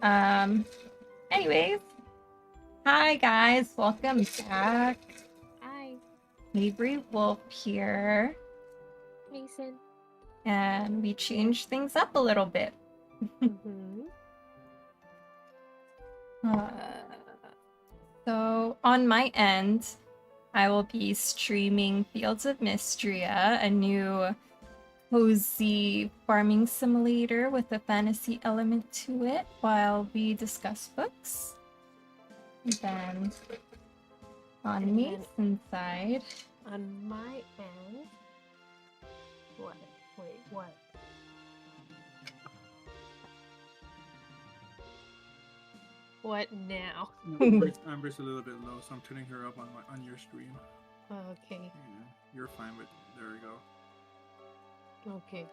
Um, anyways, hi guys, welcome back. Hi, Avery Wolf here, Mason. and we changed things up a little bit. Mm-hmm. Uh, so on my end, I will be streaming Fields of Mistria, a new cozy farming simulator with a fantasy element to it, while we discuss books. And then on And then Mason's side, on my end, what? Wait, what? What now? Amber's a little bit low, so I'm turning her up on your screen. Okay, Yeah, you're fine, but there we go. okay,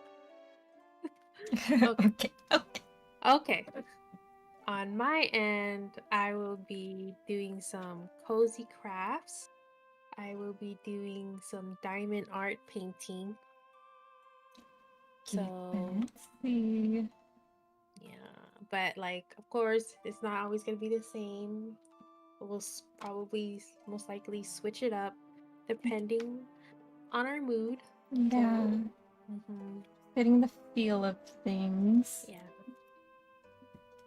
okay. okay. On my end, I will be doing some cozy crafts. I will be doing some diamond art painting. So, Fancy. yeah, but like, of course, it's not always gonna be the same. We'll probably most likely switch it up depending on our mood. Yeah. Mm-hmm. Getting the feel of things. Yeah,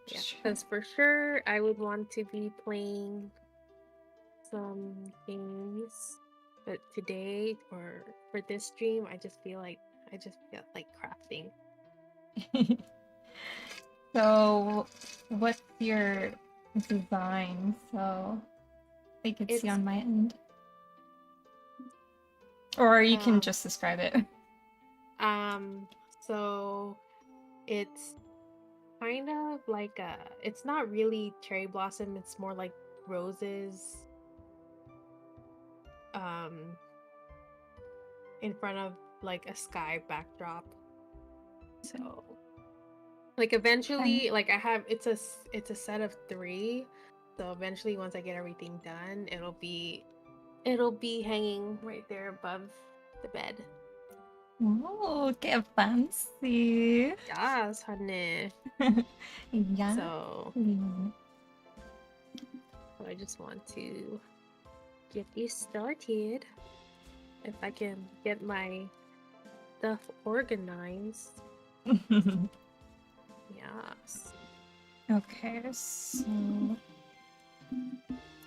because for sure I would want to be playing some games, but today or for this stream, I just feel like crafting. So, what's your design? So, I could see It's on my end. Or you can um just describe it. so it's kind of like it's not really cherry blossom, it's more like roses um in front of like a sky backdrop. So like eventually like I have it's a set of 3. So eventually once I get everything done, it'll be hanging right there above the bed. Oh, get fancy. Yes, honey. Yeah. So I just want to get you started. If I can get my stuff organized. Yes. Okay, so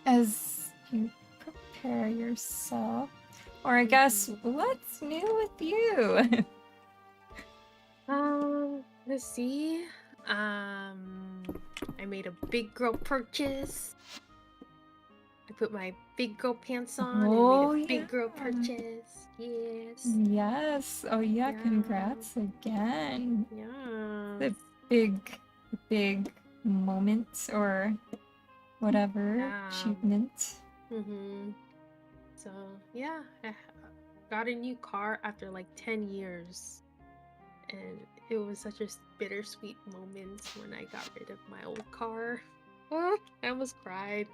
as you prepare yourself, or I guess, what's new with you? Let's see. I made a big girl purchase. I put my big girl pants on and made a big girl purchase. Yes. Yes. Oh yeah, congrats again. Yeah. The big moment or whatever achievement. So yeah, I got a new car after like 10 years. And it was such a bittersweet moment when I got rid of my old car. Oh, I almost cried.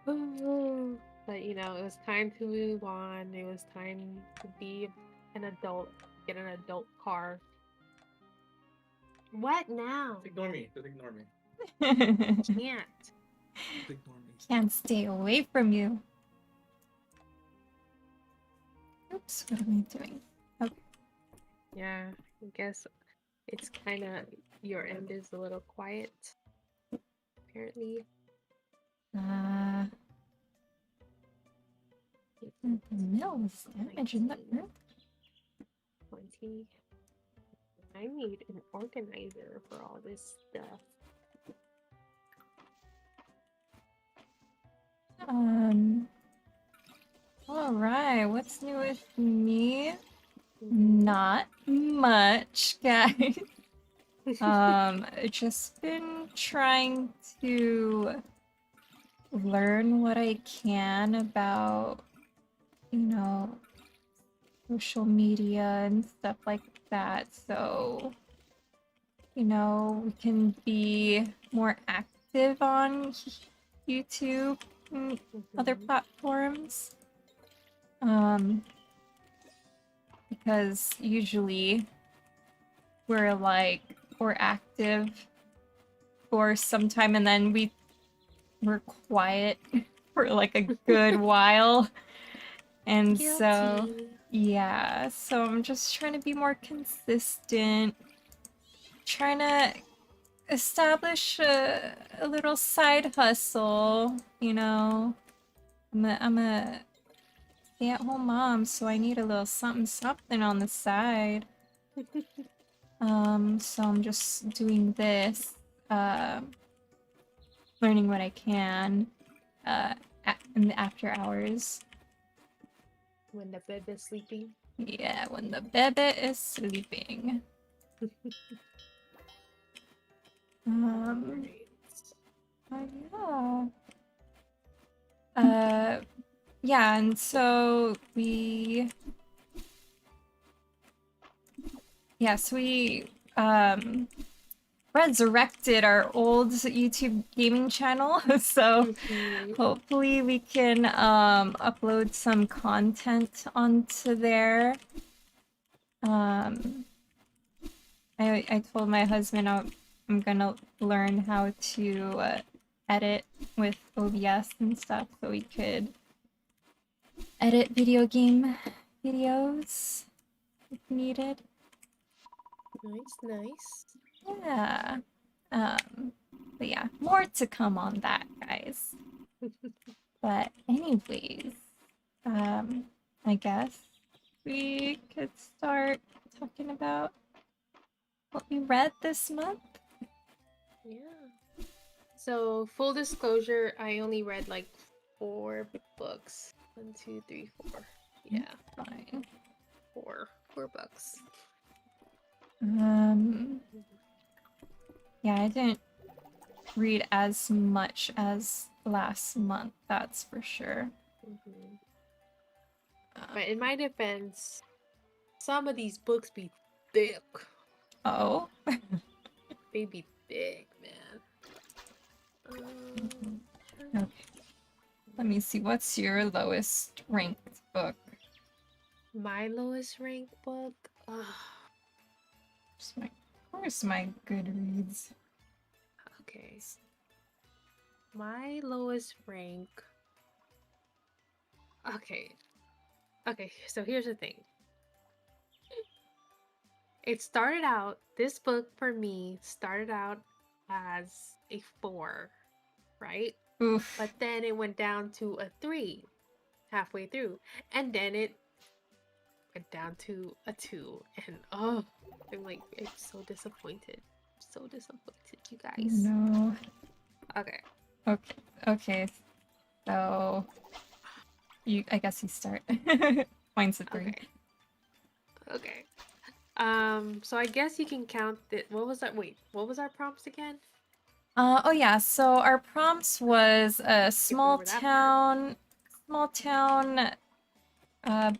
But you know, it was time to move on. It was time to be an adult, get an adult car. What now? Just ignore me. Just ignore me. Can't. Just ignore me. Can't stay away from you. Oops, what am I doing? Oh. Yeah, I guess it's kind of your end is a little quiet. Apparently. The mill was damaged in the earth. 20. I need an organizer for all this stuff. All right, what's new with me? Not much, guys. I've just been trying to learn what I can about, you know, social media and stuff like that, so, you know, we can be more active on YouTube and other platforms. Because usually we're active for some time, and then we were quiet for like a good while. And so, Guilty. yeah, so I'm just trying to be more consistent, trying to establish a little side hustle, you know. I'm a stay-at-home mom, so I need a little something on the side. So I'm just doing this, learning what I can, in the after hours. When the bed is sleeping. Yeah, when the baby is sleeping. Right. Yeah. Yeah, and so we resurrected our old YouTube gaming channel, so Mhm. hopefully we can upload some content onto there. I told my husband I'm gonna learn how to edit with OBS and stuff so we could edit video game videos if needed. Nice, nice. Yeah. But yeah, more to come on that, guys. But anyways, I guess we could start talking about what we read this month. Yeah. So, full disclosure, I only read like 4 books. 1, 2, 3, 4. Yeah, Fine. 4 books. Yeah, I didn't read as much as last month, that's for sure. Mhm. But in my defense, some of these books be thick. Oh. They be thick, man. Okay. Let me see, what's your lowest ranked book? My lowest ranked book? Where's my Goodreads? Okay. My lowest rank. Okay. Okay, so here's the thing. This book for me started out as a 4, right? Oof. But then it went down to a 3 halfway through. And then it went down to a 2. And I'm so disappointed. So disappointed, you guys. No. Okay. Okay. So I guess you start. Mine's a 3. Okay. So I guess you can count that. What was that? Wait, what was our prompts again? Oh yeah, so our prompts was a small over that part. town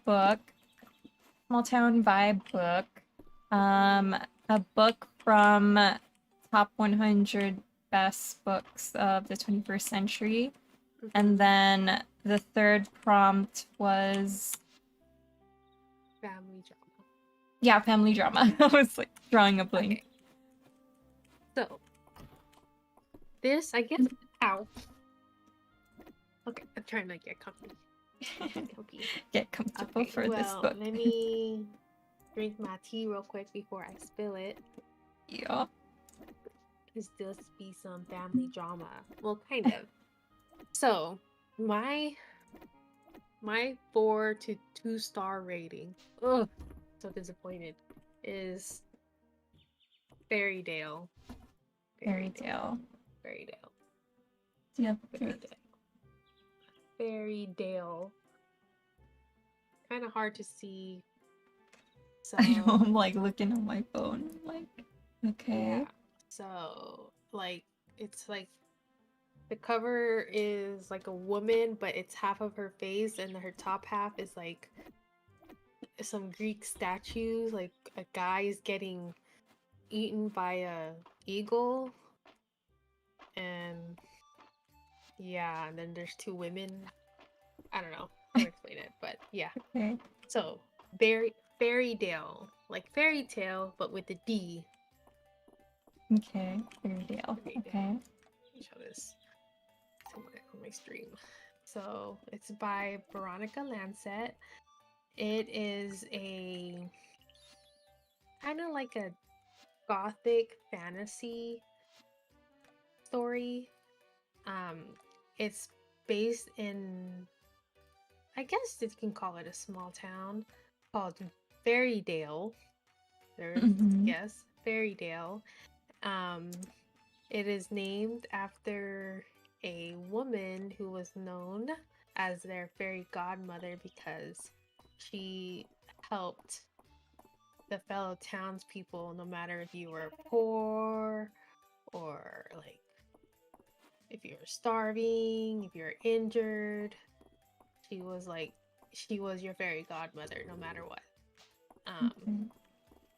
book, small town vibe book, a book from top 100 best books of the 21st century, and then the third prompt was Family drama. yeah, family drama. I was like drawing a blank. Okay. So this, I guess. Ow. Okay, I'm trying to get comfy. Get comfortable for this book. Let me drink my tea real quick before I spill it. Yeah. This does be some family drama. Well, kind of. So, my 4 to 2-star rating. Ugh, so disappointed. Is Fairytale. Fairytale. Yep. Fairytale. Fairytale. Kind of hard to see. So I know, I'm like looking on my phone, like, okay. Yeah. So it's like the cover is like a woman, but it's half of her face, and her top half is like some Greek statues. Like a guy is getting eaten by a eagle, and yeah, and then there's 2 women. I don't know how to explain it, but yeah. Okay. So Fairytale, like fairy tale, but with the D. Okay, Fairdale. Fairy Okay. Tale. Let me show this somewhere on my stream. So it's by Veronica Lancet. It is a kind of like a gothic fantasy story. It's based in, I guess you can call it a small town called Fairydale. There's Mhm. yes, Fairydale. It is named after a woman who was known as their fairy godmother because she helped the fellow townspeople, no matter if you were poor or like if you're starving, if you're injured. She was your fairy godmother no matter what. Okay.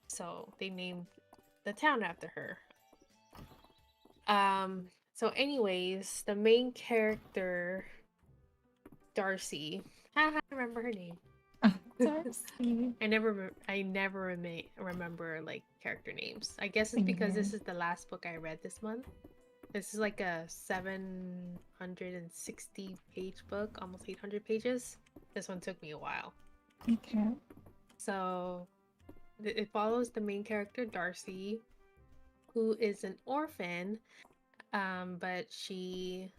So they named the town after her. So anyways, the main character, Darcy, I remember her name. Darcy. I never remember like character names. I guess it's Same because this here. is the last book I read this month. This is like a 760 page book, almost 800 pages. This one took me a while. Okay. So it follows the main character, Darcy, who is an orphan, but she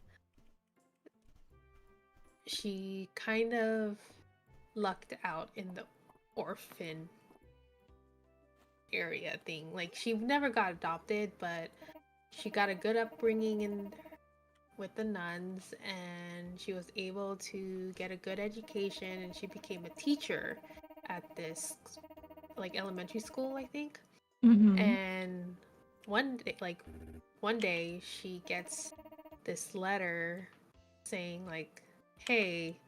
kind of lucked out in the orphan area thing. Like she never got adopted, but she got a good upbringing in with the nuns, and she was able to get a good education, and she became a teacher at this like elementary school, I think. Mm-hmm. And one day she gets this letter saying like, hey,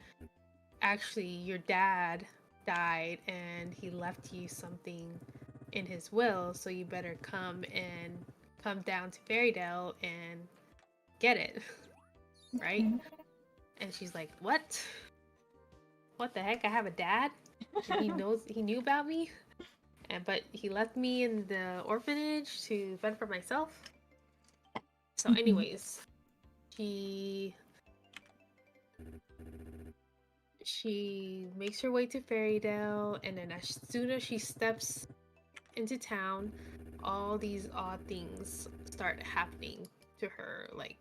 actually your dad died and he left you something in his will, so you better come down to Fairydale and get it. Right? Okay. And she's like, what the heck, I have a dad and he knew about me, but he left me in the orphanage to fend for myself. So Mhm. anyways, she makes her way to Fairydale, and then as soon as she steps into town, all these odd things start happening to her, like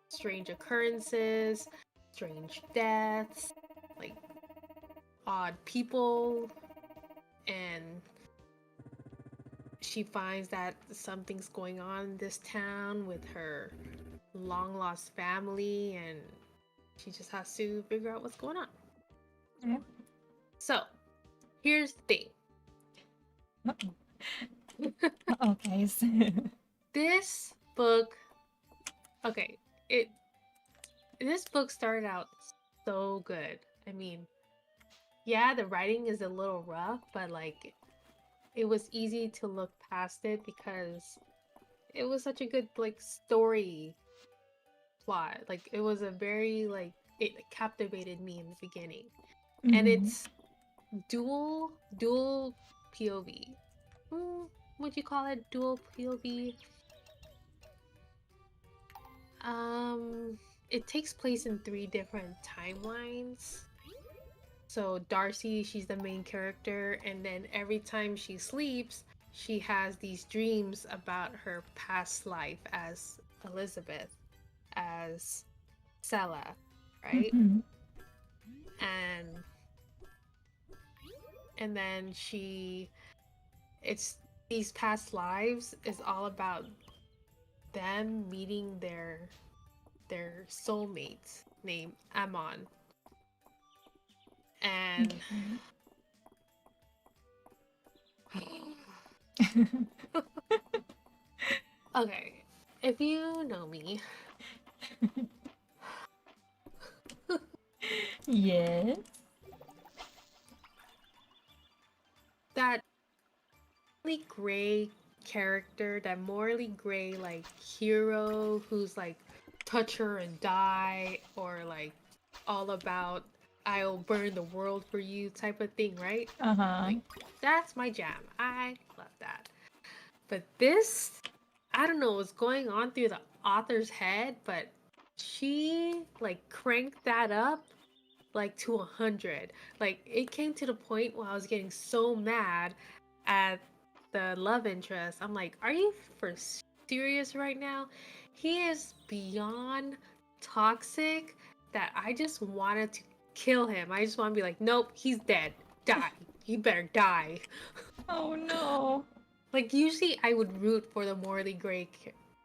strange occurrences, strange deaths, like odd people, and she finds that something's going on in this town with her long lost family, and she just has to figure out what's going on. Okay. So, here's the thing. Uh-oh, guys. This book, okay, this book started out so good. I mean, yeah, the writing is a little rough, but like it was easy to look past it because it was such a good like story plot. Like it was a very like it captivated me in the beginning. And Mhm. it's dual POV. Would you call it dual POV? It takes place in 3 different timelines. So Darcy, she's the main character, and then every time she sleeps, she has these dreams about her past life as Elizabeth, as Sella, right? Mhm. And then it's these past lives is all about them meeting their soulmates named Amon. And okay, if you know me, Yes. that morally gray character, that morally gray like hero who's like touch her and die, or like all about I'll burn the world for you type of thing, right? Uh-huh. Like that's my jam. I love that. But this, I don't know what's going on through the author's head, but she like cranked that up like to 100. Like it came to the point where I was getting so mad at the love interest. I'm like, are you for serious right now? He is beyond toxic that I just wanted to kill him. I just want to be like, nope, he's dead. Die. He better die. Oh no. Like usually I would root for the morally gray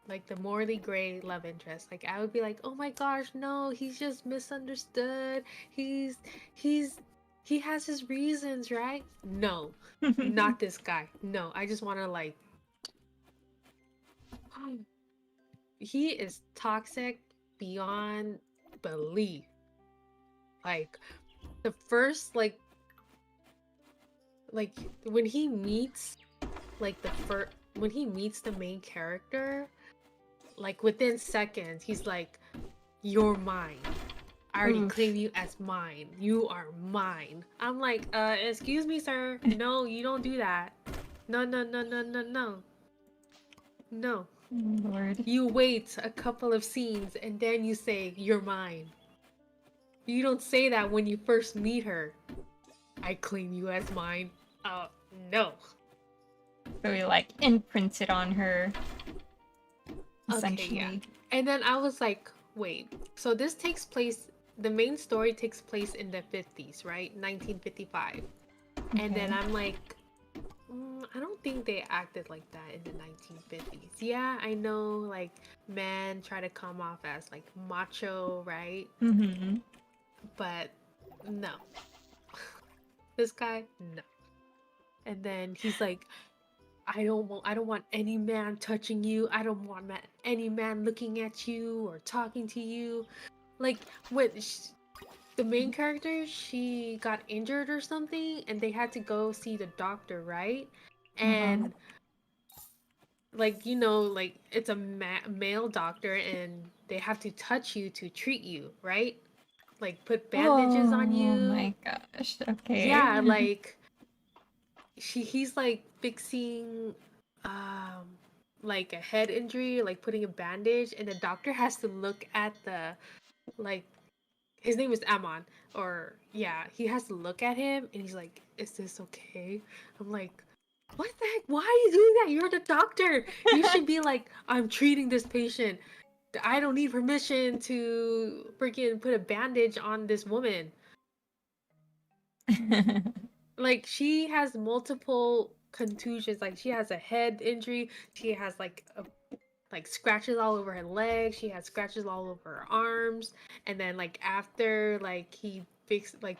like the morally gray love interest. Like I would be like, "Oh my gosh, no, he's just misunderstood. He's he has his reasons, right?" No. Not this guy. No, I just want to like he is toxic beyond belief. Like the first like when he meets like when he meets the main character, like within seconds he's like, you're mine. I already claim you as mine. You are mine. I'm like, excuse me, sir. No, you don't do that. No, no, no, no, no, no. No. Lord. You wait a couple of scenes and then you say, you're mine. You don't say that when you first meet her. I claim you as mine. No. So he like imprinted on her. Essentially. Okay, yeah. And then I was like, wait, so this takes place, the main story takes place in the 50s, right? 1955. Okay. And then I'm like, I don't think they acted like that in the 1950s. Yeah, I know, like, men try to come off as, like, macho, right? Mm-hmm. But, no. This guy, no. And then he's like, I don't want any man touching you. I don't want any man looking at you or talking to you. Like when the main character, she got injured or something and they had to go see the doctor, right? And like, you know, like it's a male doctor and they have to touch you to treat you, right? Like put bandages on you. Oh my gosh. Okay. Yeah, like he's like fixing like a head injury, like putting a bandage, and the doctor has to look at the like his name is Amon, or yeah, he has to look at him and he's like, is this okay? I'm like, what the heck? Why are you doing that? You're the doctor. You should be like, I'm treating this patient. I don't need permission to freaking put a bandage on this woman. Like she has multiple contusions. Like she has a head injury. She has like scratches all over her legs. She has scratches all over her arms. And then like after like he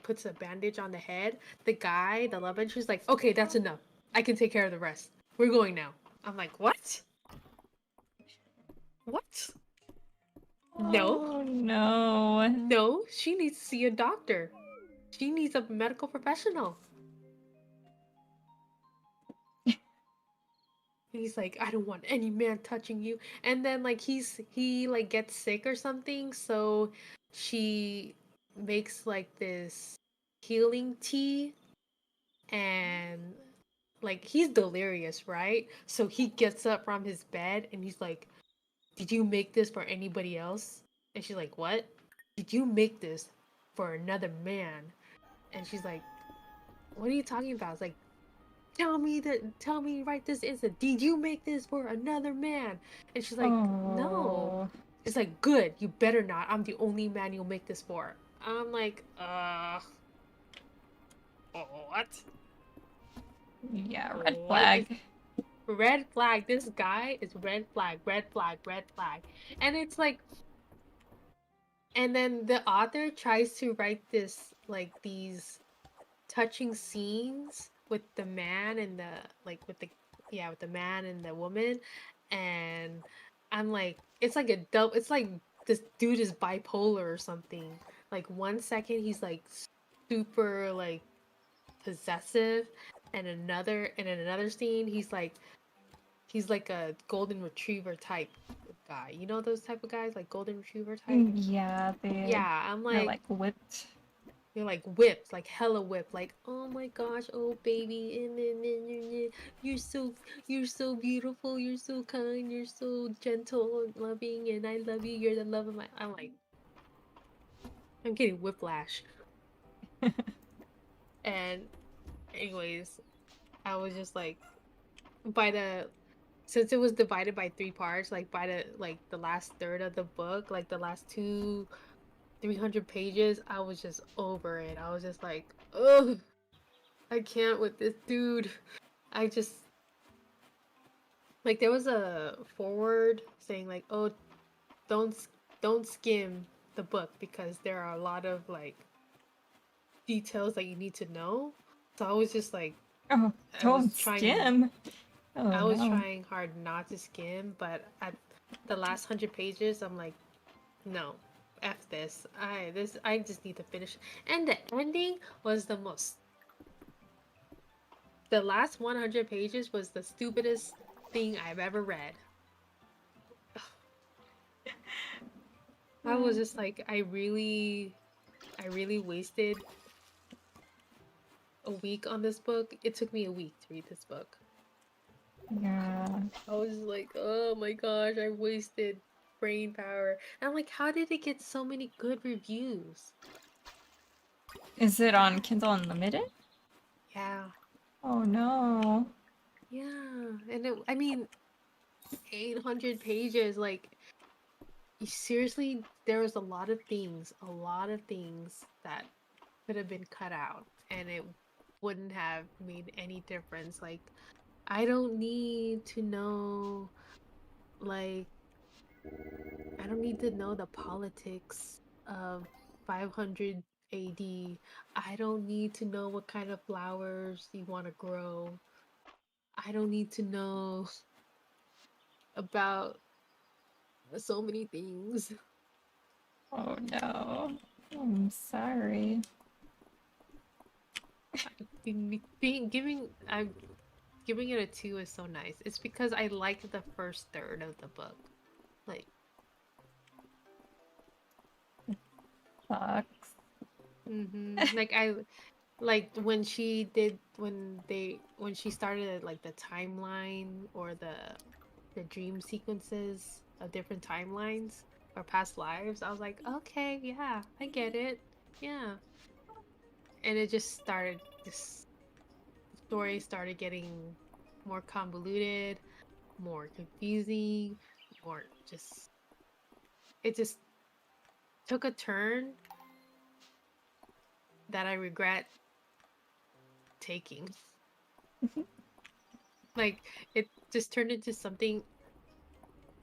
puts a bandage on the head, the love interest, is like, okay, that's enough. I can take care of the rest. We're going now. I'm like, what? What? No. Oh no. No, she needs to see a doctor. She needs a medical professional. And he's like, I don't want any man touching you. And then like he like gets sick or something, so she makes like this healing tea, and like he's delirious, right? So he gets up from his bed and he's like, did you make this for anybody else? And she's like, what? Did you make this for another man? And she's like, what are you talking about? It's like, tell me right this instant, did you make this for another man? And she's like, no. It's like, good, you better not. I'm the only man you'll make this for. I'm like, what? Yeah, red flag. Red flag. This guy is red flag, red flag, red flag. And it's like, and then the author tries to write this, like, these touching scenes with the man and the, like, with the man and the woman. And I'm like, it's like it's like this dude is bipolar or something. Like, 1 second he's like super like possessive, and in another scene he's like a golden retriever type guy. You know those type of guys, like golden retriever type? Yeah, Yeah, I'm they're like whipped. You're like whipped, like hella whipped, like oh my gosh, oh baby, you're so beautiful, you're so kind, you're so gentle and loving, and I love you. You're the love of my. I'm like, I'm getting whiplash. And anyways, I was just like, since it was divided by 3 parts, like by the last third of the book, like the last 300 pages, I was just over it. I was just like, ugh, I can't with this dude. I just like there was a forward saying like, oh, don't don't skim the book because there are a lot of like details that you need to know. So I was just like, Oh, I was don't trying skim. Oh I was no. trying hard not to skim, but at the last 100 pages, I'm like, no, f this. I just need to finish. And the ending was the most. The last 100 pages was the stupidest thing I've ever read. I was just like, I really wasted a week on this book. It took me a week to read this book. Yeah. I was like, oh my gosh, I wasted brain power. And I'm like, how did it get so many good reviews? Is it on Kindle Unlimited? Yeah. Oh no. Yeah. And I mean, 800 pages, like, seriously, there was a lot of things that could have been cut out, and it wouldn't have made any difference. Like, I don't need to know, like, I don't need to know the politics of 500 AD. I don't need to know what kind of flowers you want to grow. I don't need to know about so many things. Oh no. I'm sorry. I'm giving it a 2 is so nice. It's because I liked the first third of the book. Like, Sucks. like I like when she started like the timeline or the dream sequences of different timelines or past lives. I was like, okay, yeah, I get it. Yeah. And it just started this story started getting more convoluted, more confusing, more just it just took a turn that I regret taking. Like it just turned into something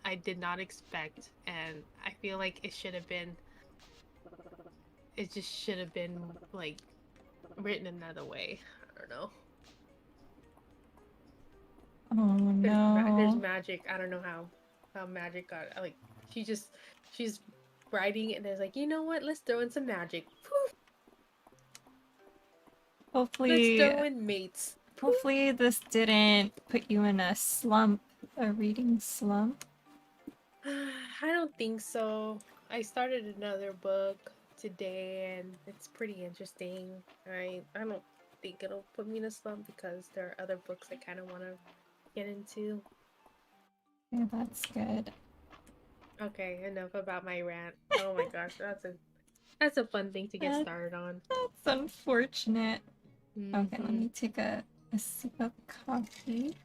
I did not expect, and I feel like it just should have been like written another way. I don't know. Oh There's no. magic. I don't know how magic got like she's writing and there's like, you know what? Let's throw in some magic. Poof. Let's Hopefully, throw in mates. Poof. hopefully this didn't put you in a slump, a reading slump. I don't think so. I started another book today and it's pretty interesting. I don't think it'll put me in a slump because there are other books I kind of want to get into. Yeah, that's good. Okay, enough about my rant. Oh my gosh, that's a fun thing to get That- started on. That's unfortunate. Okay, let Mhm. me take a sip of coffee.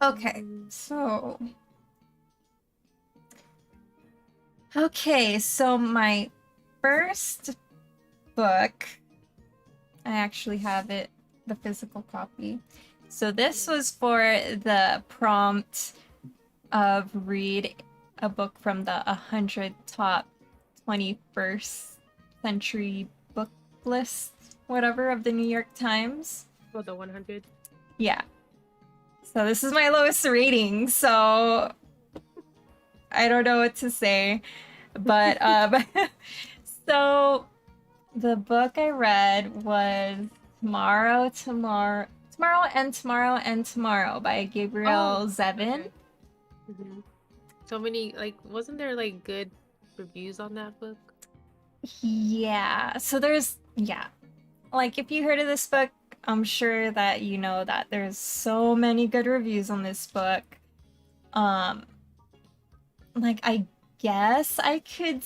Okay, so... Okay, so my first book, I actually have it, the physical copy. So this was for the prompt of read a book from the 100 top 21st century book list, whatever, of the New York Times. Oh, the 100. Yeah. So this is my lowest rating, so I don't know what to say. But so the book I read was Tomorrow and Tomorrow and Tomorrow by Gabriel Zevin. Okay. So many, like, wasn't there like good reviews on that book? Yeah. So there's like if you heard of this book, I'm sure that you know that there's so many good reviews on this book. Like I guess I could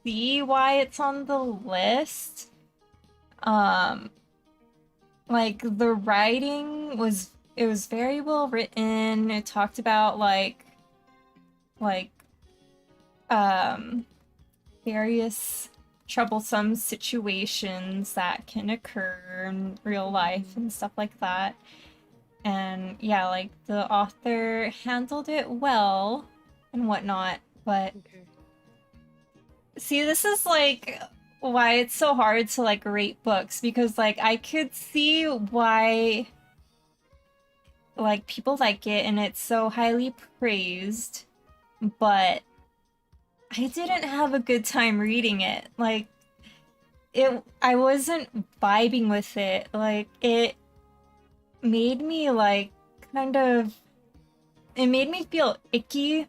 see why it's on the list. Like the writing was very well written. It talked about like various troublesome situations that can occur in real life and stuff like that. And yeah, like the author handled it well and whatnot, but Okay. see, this is like why it's so hard to like rate books, because like I could see why like people like it and it's so highly praised, but I didn't have a good time reading it. Like I wasn't vibing with it. Like it made me like kind of it made me feel icky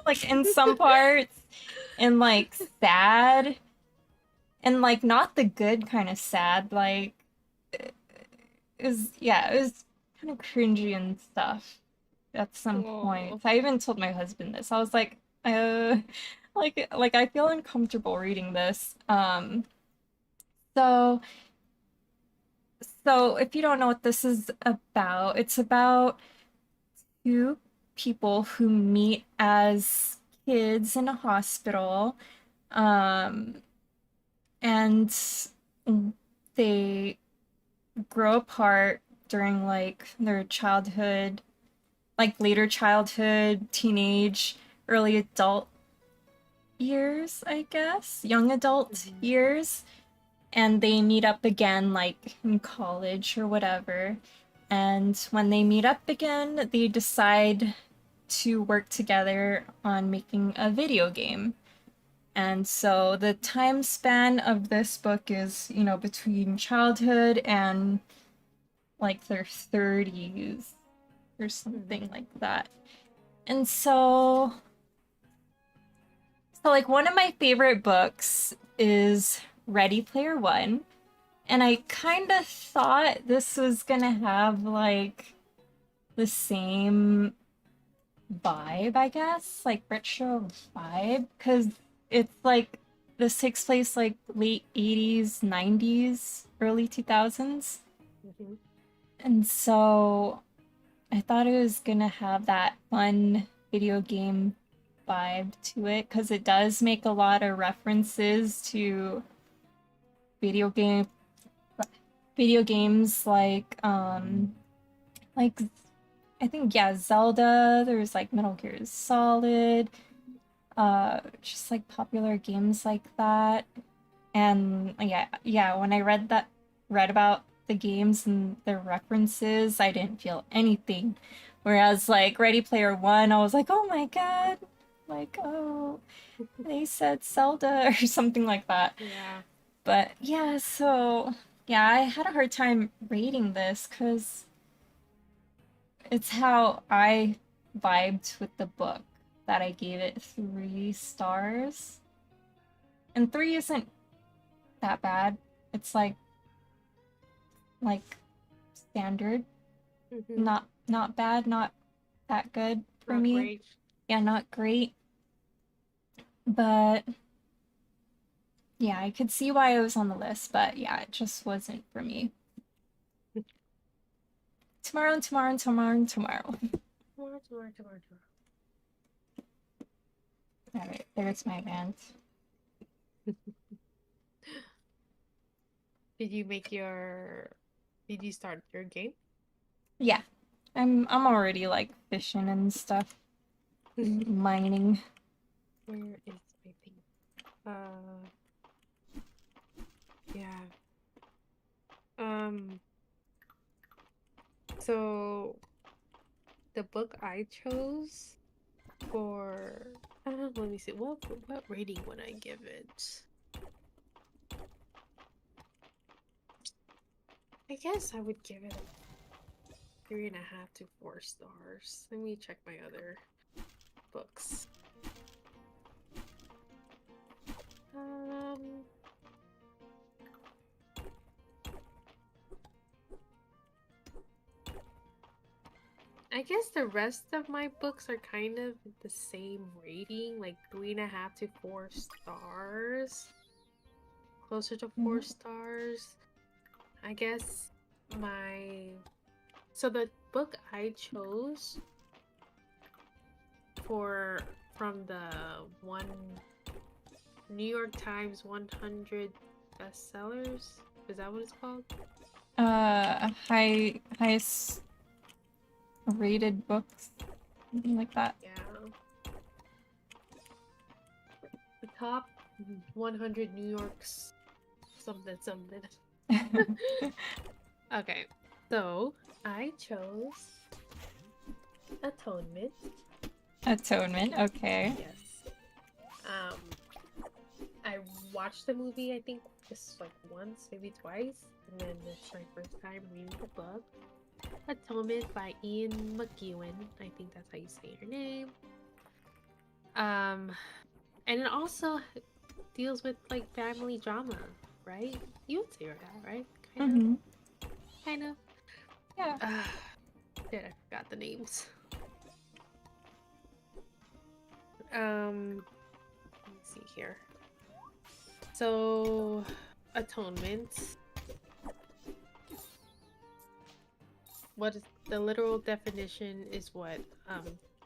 like in some parts and like sad and like not the good kind of sad, like it it was kind of cringy and stuff at some Oh. points. I even told my husband this. I was like, like I feel uncomfortable reading this. So if you don't know what this is about, it's about two people who meet as kids in a hospital, um, and they grow apart during like their childhood, like later childhood, teenage, early adult years, I guess, young adult years, and they meet up again like in college or whatever. And when they meet up again, they decide to work together on making a video game. And so the time span of this book is, you know, between childhood and like their 30s or something like that. And so like one of my favorite books is Ready Player One. And I kind of thought this was gonna have like the same vibe, I guess, like retro vibe, because it's like this takes place like late 80s, 90s, early 2000s. And so I thought it was gonna have that fun video game vibe to it, because it does make a lot of references to video game video games like I think yeah, Zelda, there's like Metal Gear Solid, just like popular games like that. And yeah, when I read about the games and their references, I didn't feel anything. Whereas like Ready Player One, I was like, oh my god, like oh, they said Zelda or something like that. Yeah. But yeah, so yeah, I had a hard time rating this because it's how I vibed with the book that I gave it 3 stars. And 3 isn't that bad. It's like standard. Not bad, not that good for Not me. great. Yeah, not great. But yeah, I could see why it was on the list, but yeah, it just wasn't for me. Tomorrow and tomorrow and tomorrow and tomorrow. Tomorrow. Alright, there's my rant. Did you start your game? Yeah. I'm already like fishing and stuff. Mining. Where is my thing? Yeah. So the book I chose for let me see, what rating would I give it? I guess I would give it 3.5 to 4 stars. Let me check my other books. Um, I guess the rest of my books are kind of the same rating, like 3.5 to 4 stars. Closer to 4 stars. I guess so the book I chose from the one New York Times 100 bestsellers. Is that what it's called? Highest rated books, something like that. Yeah. The top 100 New York's something something. Okay, so I chose Atonement. Atonement, okay. Yes. I watched the movie, I think, just like once, maybe twice, and then this is my first time reading the book. Atonement by Ian McEwan. I think that's how you say your name. And it also deals with like family drama, right? You would say that, right? Kind of. Yeah. Shit, I forgot the names. Let me see here. So, Atonement. What is the literal definition is what?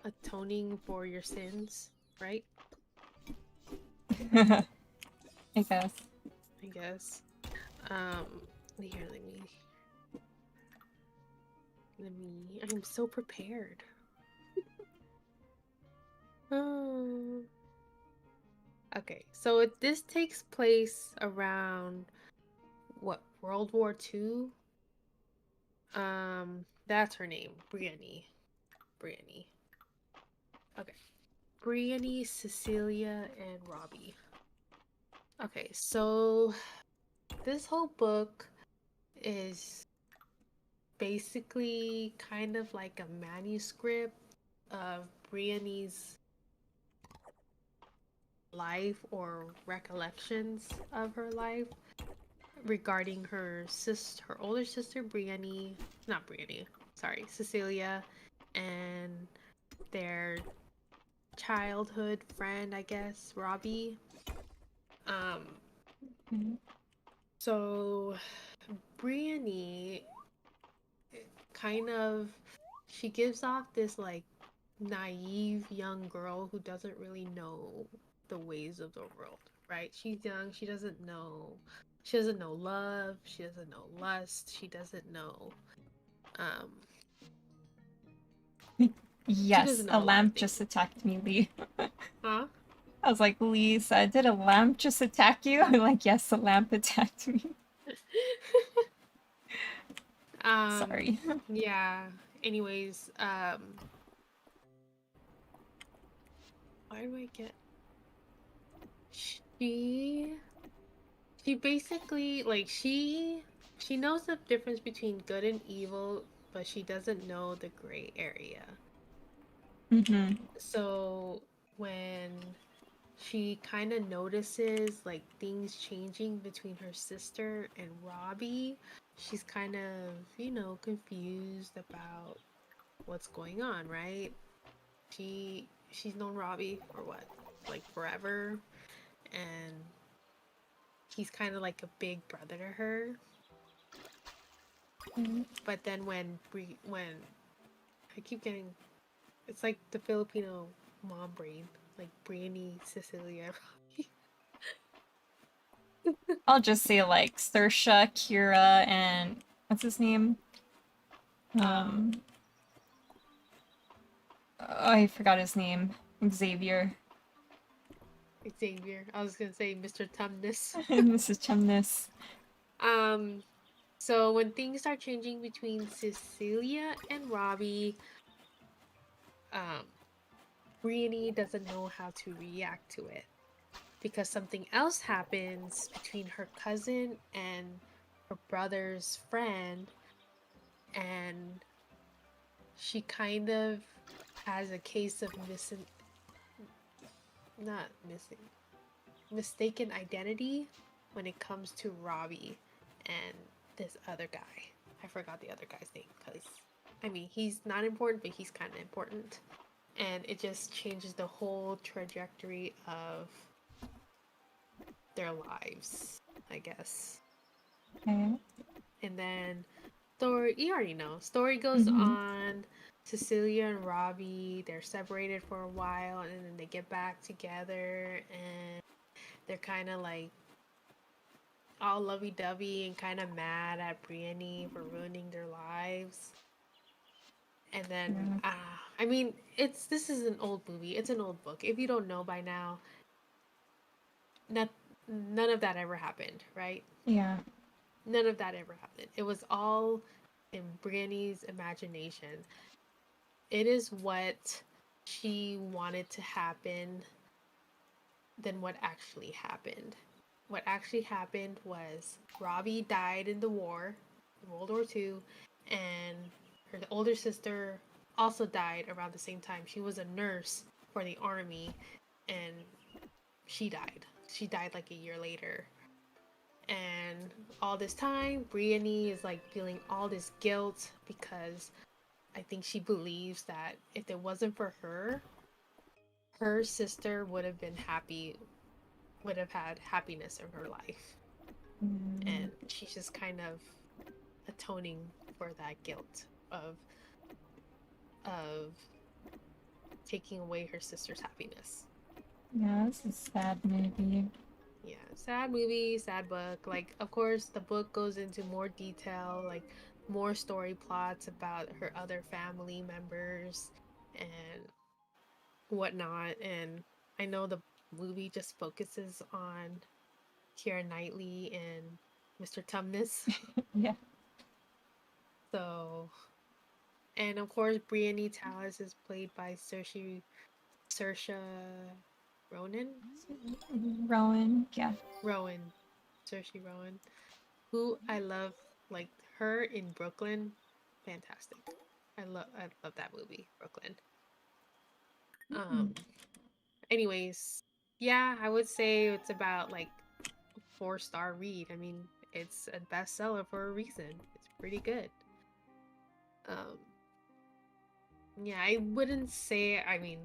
Atoning for your sins, right? I guess. I guess. Here, I'm so prepared. Oh. Okay, so this takes place around what, World War II? That's her name, Brienne. Okay. Brienne, Cecilia, and Robbie. Okay, so this whole book is basically kind of like a manuscript of Brienne's life or recollections of her life regarding her older sister Cecilia, and their childhood friend, I guess, Robbie. So Brienne she gives off this like naive young girl who doesn't really know the ways of the world, right? She's young, she doesn't know love, she doesn't know lust, she doesn't know she Yes, doesn't a know a lot of lamp things. just attacked me, Lee. Huh? I was like, Lisa, did a lamp just attack you? I'm like, yes, a lamp attacked me. Sorry. Yeah. Anyways, why do I get she basically like she knows the difference between good and evil, but she doesn't know the gray area. So when she kind of notices like things changing between her sister and Robbie, she's kind of, confused about what's going on, right? She's known Robbie for what, like forever, and he's kind of like a big brother to her. But then when I keep getting, it's like the Filipino mom brain, like Brienne, Cecilia, I'll just say like Saoirse, Kira, and what's his name? I forgot his name. Xavier. Xavier. I was gonna say Mr. Tumnus. Mrs. Chumness. So when things start changing between Cecilia and Robbie, Brienne doesn't know how to react to it because something else happens between her cousin and her brother's friend, and she kind of has a case of mistaken identity when it comes to Robbie and this other guy. I forgot the other guy's name because, I mean, he's not important, but he's kind of important. And it just changes the whole trajectory of their lives, I guess. Okay. And then story, you already know. Story goes Mhm. on. Cecilia and Robbie, they're separated for a while, and then they get back together, and they're kind of like all lovey-dovey and kind of mad at Brienne for ruining their lives. And then, Yeah. I mean, this is an old movie. It's an old book. If you don't know by now, none of that ever happened, right? Yeah. None of that ever happened. It was all in Brienne's imagination. It is what she wanted to happen than what actually happened. What actually happened was Robbie died in the war, World War II, and her older sister also died around the same time. She was a nurse for the army, and she died. She died like a year later. And all this time, Brienne is like feeling all this guilt because I think she believes that if it wasn't for her, her sister would have been happy, would have had happiness in her life. And she's just kind of atoning for that guilt of taking away her sister's happiness. Yeah, this is a sad movie. Yeah, sad movie, sad book. Like, of course, the book goes into more detail, like more story plots about her other family members and whatnot. And I know the movie just focuses on Keira Knightley and Mr. Tumnus. Yeah. So, and of course, Brienne Tallis is played by Saoirse Ronan. Rowan. Yeah. Rowan, Saoirse Rowan, who I love. Like her in Brooklyn, fantastic. I love that movie, Brooklyn. Anyways, yeah, I would say it's about like 4-star read. I mean, it's a bestseller for a reason. It's pretty good. Um, yeah, I wouldn't say. I mean,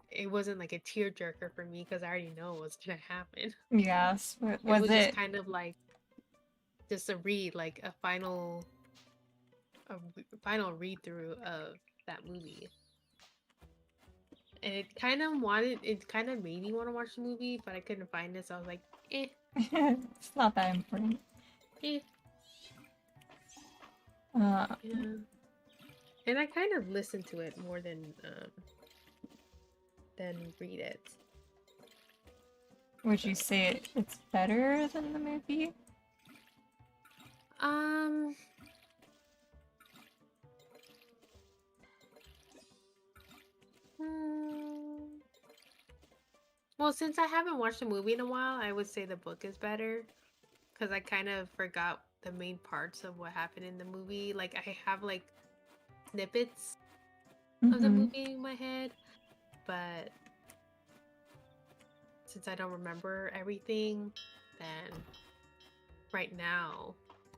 it wasn't like a tearjerker for me because I already know what's gonna happen. Yes. It Was was just it? kind of like just a read, like final read through of that movie. And it kind of made me want to watch the movie, but I couldn't find it, so I was like, eh, It's not that important. eh. Uh, Yeah. And I kind of listened to it more than read it. would you say it's better than the movie? Um, hmm. Well, since I haven't watched the movie in a while, I would say the book is better because I kind of forgot the main parts of what happened in the movie. Like I have like snippets of the movie in my head, but since I don't remember everything, then right now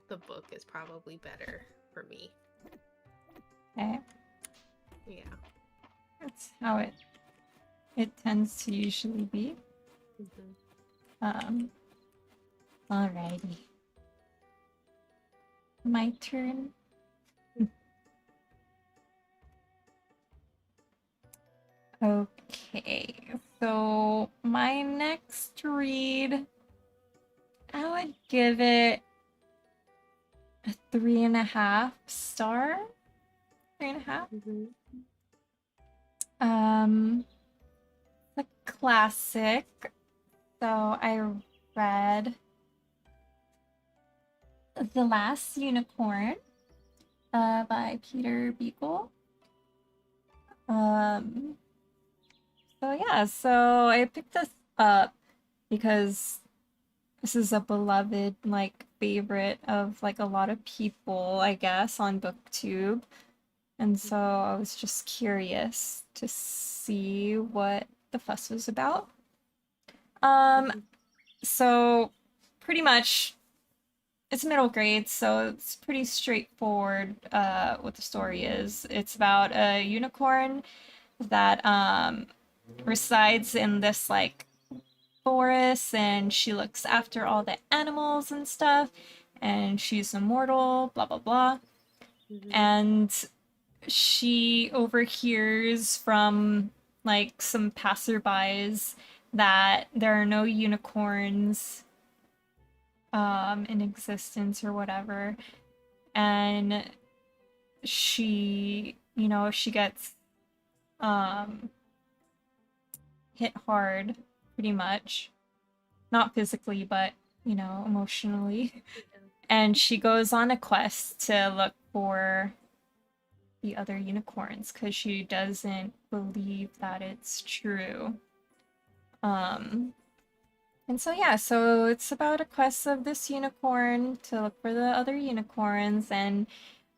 the book is probably better for me. Okay. Yeah. That's how it tends to usually be. Mm-hmm. Alrighty. My turn. Okay, so my next read, I would give it a 3.5 star. 3.5. Mm-hmm. A classic. So I read The Last Unicorn by Peter Beagle. So I picked this up because this is a beloved like favorite of like a lot of people, I guess, on BookTube. And so I was just curious to see what the fuss was about. So pretty much it's middle grade, so it's pretty straightforward what the story is. It's about a unicorn that resides in this like forest, and she looks after all the animals and stuff, and she's immortal, blah blah blah. And she overhears from like some passerbys that there are no unicorns in existence or whatever, and she, you know, she gets hit hard pretty much, not physically but, you know, emotionally. And she goes on a quest to look for the other unicorns because she doesn't believe that it's true. And so yeah, so it's about a quest of this unicorn to look for the other unicorns, and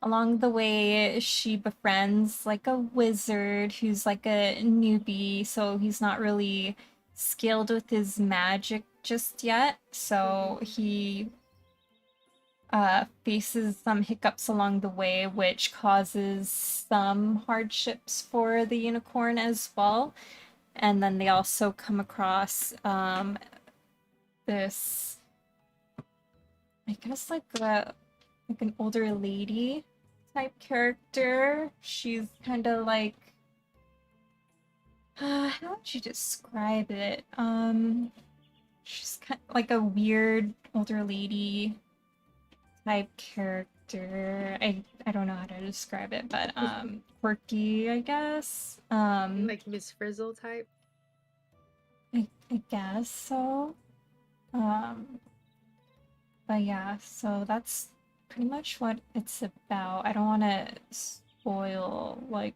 along the way she befriends like a wizard who's like a newbie, so he's not really skilled with his magic just yet. So he faces some hiccups along the way, which causes some hardships for the unicorn as well. And then they also come across this, I guess like an older lady type character. She's kind of like, how would you describe it? She's kind of like a weird older lady type character. I don't know how to describe it, but quirky, I guess. Like Miss Frizzle type. I guess so. But yeah, so that's pretty much what it's about. I don't want to spoil like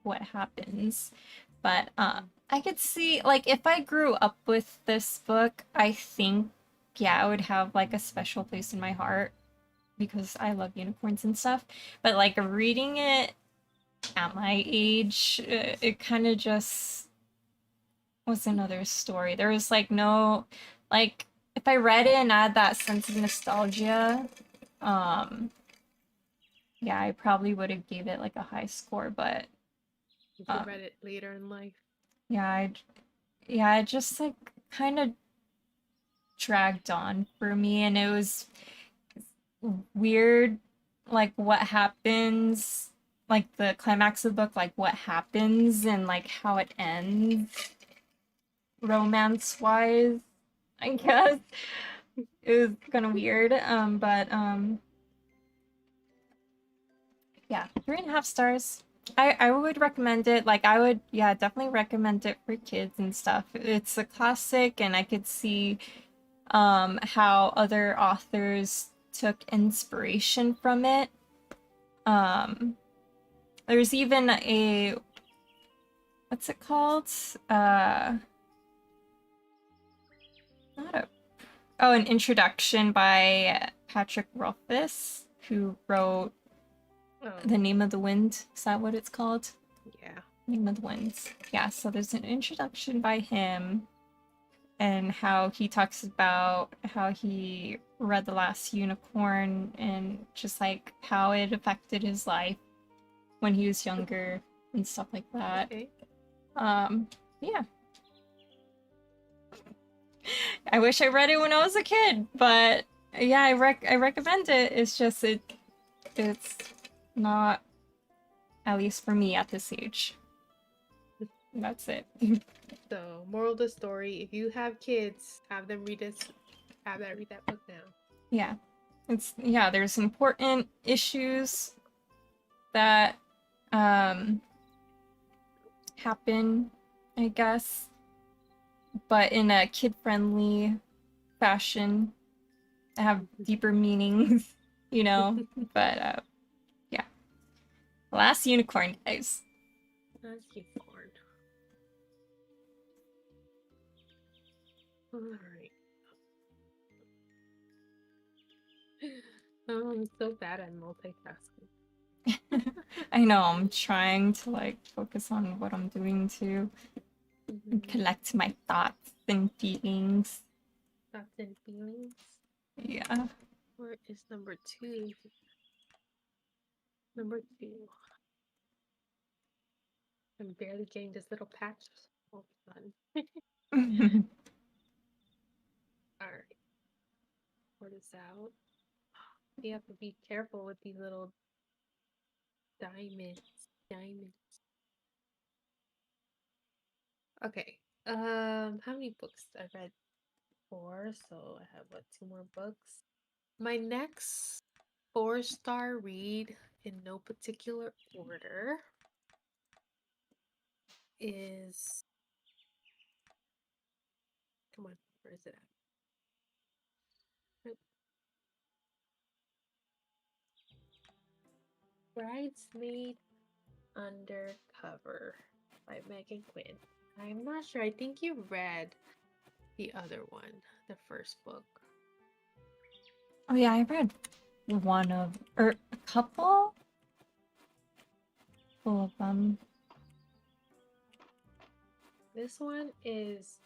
what happens, but I could see like if I grew up with this book, I think yeah, it would have like a special place in my heart because I love unicorns and stuff. But like reading it at my age, it kind of just was another story. There was like no, like if I read it and I had that sense of nostalgia, yeah, I probably would have gave it like a high score. But If you read it later in life. yeah, yeah, it just like kind of dragged on for me, and it was weird, like what happens, like the climax of the book, like what happens and like how it ends, romance wise. I guess it was kind of weird, but yeah, 3.5 stars. I would recommend it. Like I would, yeah, definitely recommend it for kids and stuff. It's a classic, and I could see how other authors took inspiration from it. There's even a, what's it called? Not a, oh, an introduction by Patrick Rothfuss, who wrote The Name of the Wind. Is that what it's called? Yeah. Name of the Winds. Yeah, so there's an introduction by him, and how he talks about how he read The Last Unicorn and just like how it affected his life when he was younger and stuff like that. Okay. Yeah. I wish I read it when I was a kid, but yeah, I recommend it. It's just it's not, at least for me at this age. That's it. So, moral of the story: if you have kids, have them read this. Have them read that book now. Yeah, there's important issues that happen, I guess, but in a kid-friendly fashion, have deeper meanings, you know. But yeah, Last Unicorn, guys. Last Unicorn. All right. Oh, I'm so bad at multitasking. I know, I'm trying to like focus on what I'm doing too. and collect my thoughts and feelings. Thoughts and feelings. Yeah. Where is number 2? Number 2. I'm barely getting this little patch. Oh, fun. Alright. Sort this out. You have to be careful with these little diamonds. Okay. How many books? I've read 4, so I have 2 more books. My next 4-star read in no particular order is, come on, where is it at? Bridesmaid Undercover by Megan Quinn. I'm not sure. I think you read the other one, the first book. Oh yeah, I read a couple of them. This one is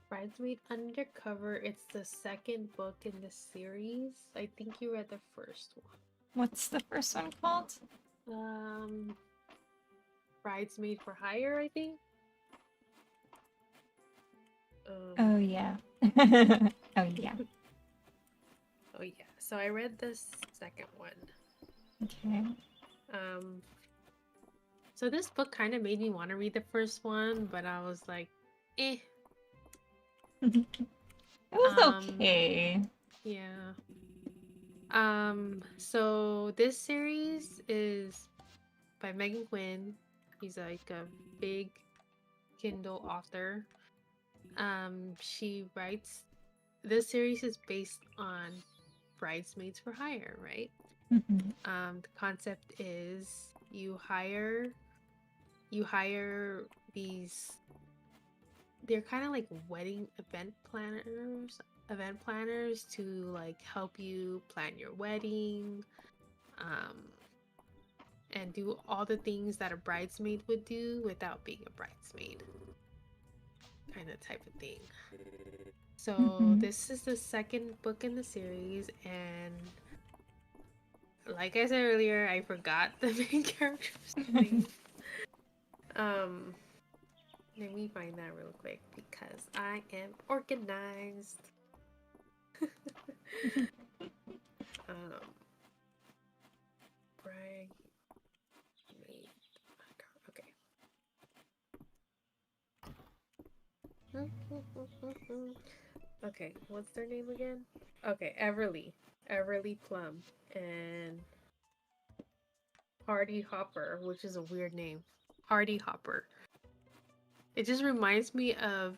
Bridesmaid Undercover. It's the second book in the series. I think you read the first one. What's the first one called? Bridesmaid for Hire, I think. Oh yeah. Oh yeah. Oh yeah. So I read the second one. Okay. So this book kind of made me want to read the first one, but I was like, eh. It was okay. Yeah. So this series is by Megan Quinn. He's like a big Kindle author. She writes, this series is based on Bridesmaids for Hire, right? The concept is you hire these, they're kind of like wedding event planners to like help you plan your wedding, and do all the things that a bridesmaid would do without being a bridesmaid, kind of type of thing. So this is the second book in the series, and like I said earlier, I forgot the main character's name. Let me find that real quick because I am organized. Bridesmaid. Okay. Okay, what's their name again? Okay, Everly Plum and Hardy Hopper, which is a weird name. Hardy Hopper. It just reminds me of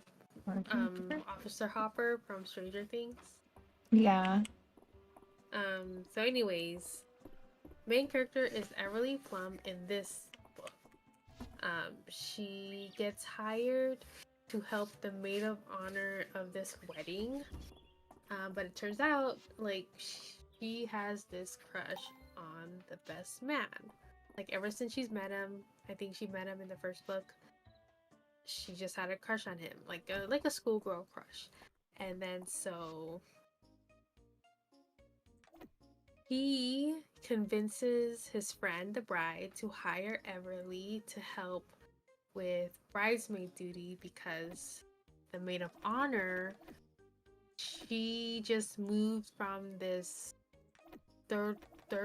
Officer Hopper from Stranger Things. Yeah. So anyways, main character is Everly Plum in this book. She gets hired to help the maid of honor of this wedding. But it turns out, like, she has this crush on the best man. Like, ever since she's met him, I think she met him in the first book, she just had a crush on him. Like a schoolgirl crush. And then so he convinces his friend, the bride, to hire Everly to help with bridesmaid duty because the maid of honor, she just moved from this third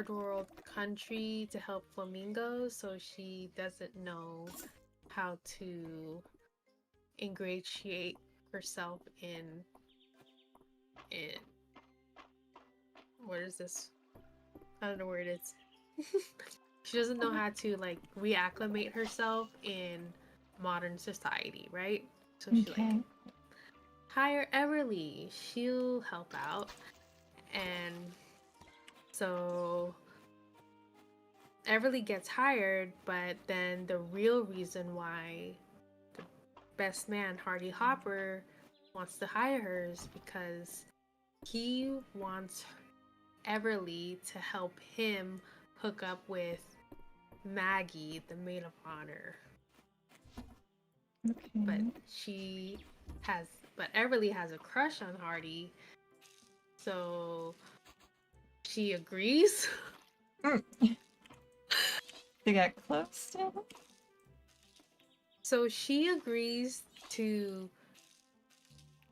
world country to help flamingos, so she doesn't know how to ingratiate herself in what is this? I don't know where it is. She doesn't know how to like reacclimate herself in modern society, right? So she like, hire Everly, she'll help out. And so Everly gets hired, but then the real reason why the best man, Hardy Hopper, wants to hire her is because he wants Everly to help him hook up with Maggie, the maid of honor. but Okay. Everly has a crush on Hardy, so she agrees. To get close to him? So she agrees to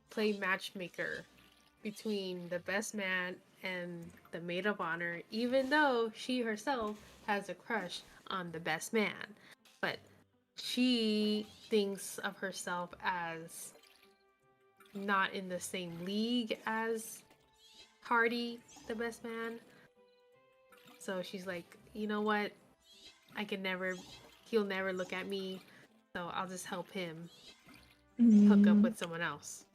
play matchmaker between the best man and the maid of honor, even though she herself has a crush on the best man. But she thinks of herself as not in the same league as Hardy, the best man. So she's like, you know what? He'll never look at me. So I'll just help him hook up with someone else.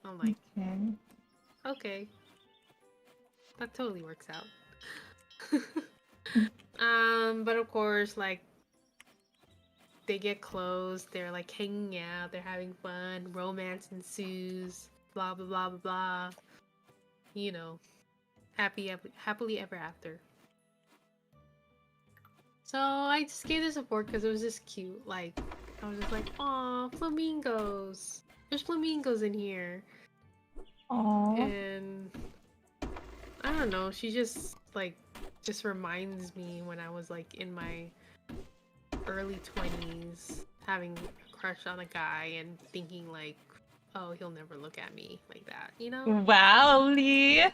I'm like, Okay. okay, that totally works out. But of course, like they get close, they're like hanging out, they're having fun, romance ensues, blah blah blah blah blah. You know, happily ever after. So I just gave this a 4 because it was just cute. Like I was just like, aw, flamingos. There's flamingos in here. Aww. And I don't know, she just reminds me when I was like in my early 20s having a crush on a guy and thinking like, oh, he'll never look at me like that, you know? Wow, Lee.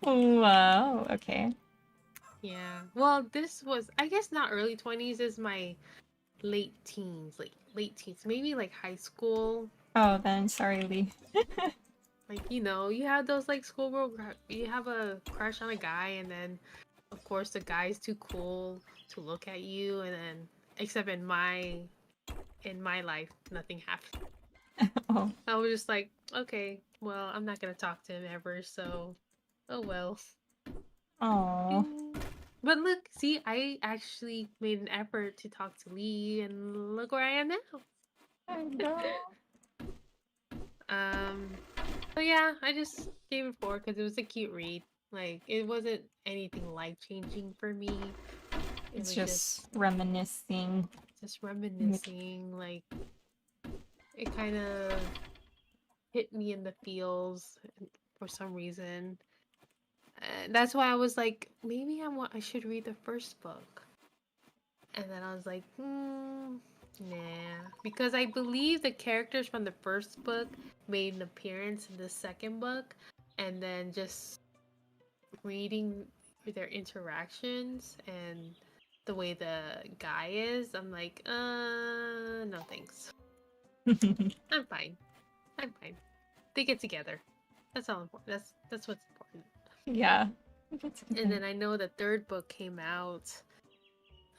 Wow. Okay. Yeah. Well, this was, I guess, not early 20s, is my late teens, like late teens, maybe like high school. Oh, then sorry, Lee. Like, you know, you have those like you have a crush on a guy, and then of course the guy's too cool to look at you, and then except in my life, nothing happened. Oh. I was just like, okay, well, I'm not gonna talk to him ever, so oh well. Oh. But look, see, I actually made an effort to talk to Lee, and look where I am now. I know. So yeah, I just gave it 4 because it was a cute read. Like, it wasn't anything life changing for me. It It's was just reminiscing. just reminiscing. Like, it kind of hit me in the feels for some reason. That's why I was like, maybe I should read the first book. And then I was like, nah. Because I believe the characters from the first book made an appearance in the second book. And then just reading their interactions and the way the guy is, I'm like, no thanks. I'm fine. I'm fine. They get together. That's all important. That's what's important. Yeah. And then I know the third book came out,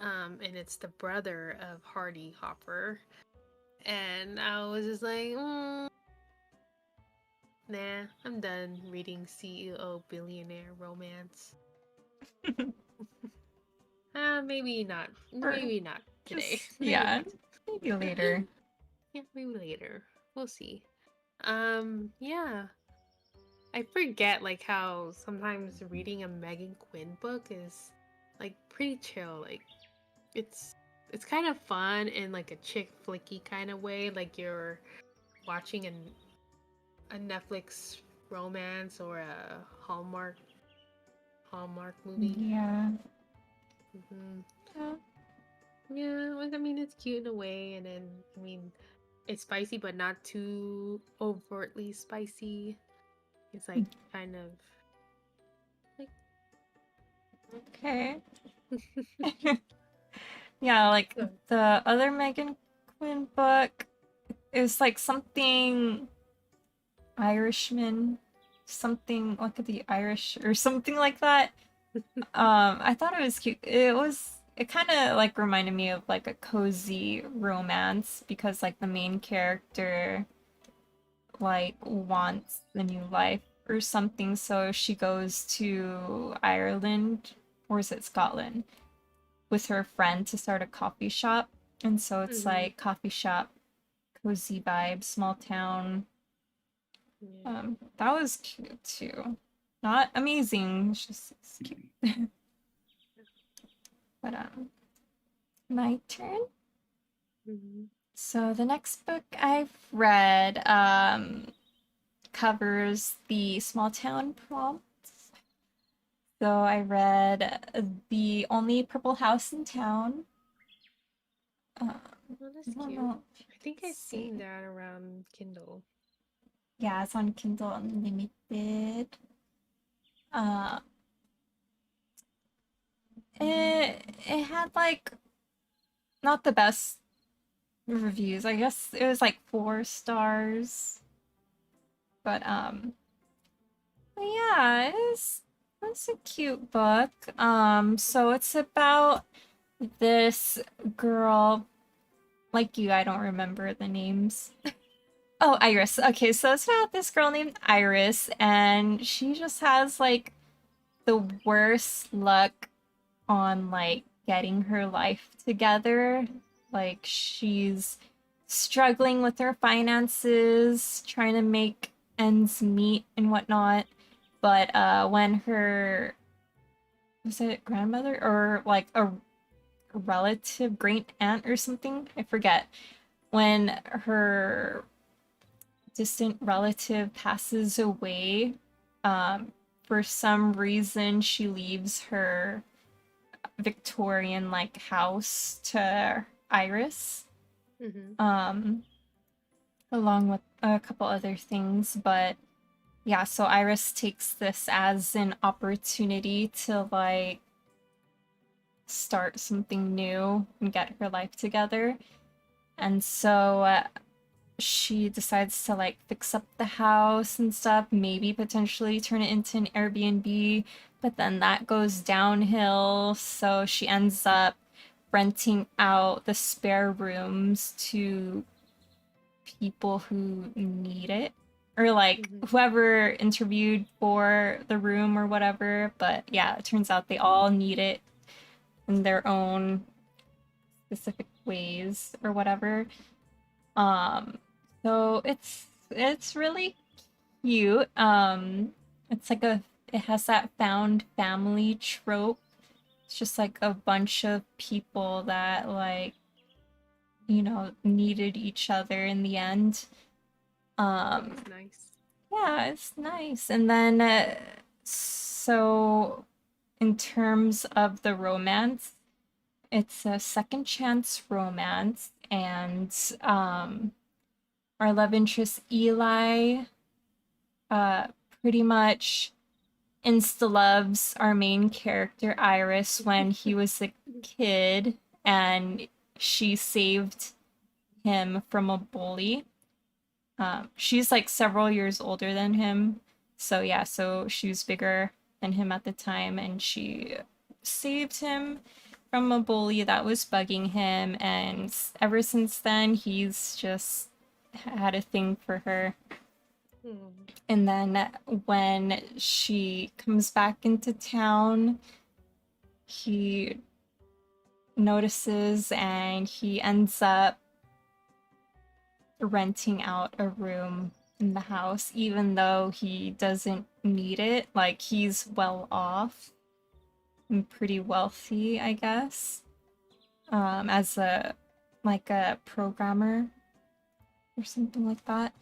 and it's the brother of Hardy Hopper, and I was just like, nah, I'm done reading CEO billionaire romance. Maybe not. Maybe not today. Yeah. Maybe later. Yeah, maybe later. We'll see. Yeah. I forget like how sometimes reading a Megan Quinn book is like pretty chill. Like it's kind of fun in like a chick flicky kind of way, like you're watching a Netflix romance or a Hallmark movie. Yeah. Mm-hmm. Yeah. Yeah, like, I mean, it's cute in a way, and then I mean, it's spicy but not too overtly spicy. It's like kind of like Okay. Yeah, like so. the other Megan Quinn book is like something Irishman, something like the Irish or something like that. I thought it was cute. It kind of like reminded me of like a cozy romance because like the main character like wants the new life or something, so she goes to Ireland, or is it Scotland, with her friend to start a coffee shop. And so it's Mm-hmm. like coffee shop, cozy vibe, small town. Yeah. That was cute too. Not amazing, it's just it's cute. But My turn. Mm-hmm. So the next book I've read covers the small town prompts. So I read The Only Purple House in Town. Uh, Oh, I that's don't cute. know. I think I've Let's see. seen that around Kindle. Yeah, it's on Kindle Unlimited. Uh, it had like not the best reviews. I guess it was like 4 stars. But yeah, it's a cute book. So it's about this girl, like you, I don't remember the names. Oh, Iris. Okay, so it's about this girl named Iris, and she just has like the worst luck on like getting her life together. Like she's struggling with her finances, trying to make ends meet and whatnot. But when her was it grandmother or like a relative, great aunt or something? I forget. When her distant relative passes away, for some reason she leaves her Victorian like house to Iris, Mm-hmm. um, along with a couple other things. But yeah, so Iris takes this as an opportunity to like start something new and get her life together. And so she decides to like fix up the house and stuff, maybe potentially turn it into an Airbnb, but then that goes downhill. So she ends up renting out the spare rooms to people who need it. Or like Mm-hmm. whoever interviewed for the room or whatever. But yeah, it turns out they all need it in their own specific ways or whatever. Um, so it's really cute. It's like it has that found family trope. It's just like a bunch of people that like, needed each other in the end. Um, That's nice. yeah, it's nice. And then so in terms of the romance, it's a second chance romance, and our love interest Eli uh pretty much insta loves our main character Iris when he was a kid, and she saved him from a bully. She's like several years older than him, so yeah, so she was bigger than him at the time, and she saved him from a bully that was bugging him, and ever since then he's just had a thing for her. Mm. And then when she comes back into town, he notices and he ends up renting out a room in the house, even though he doesn't need it. Like, he's well off and pretty wealthy, I guess, as a programmer or something like that.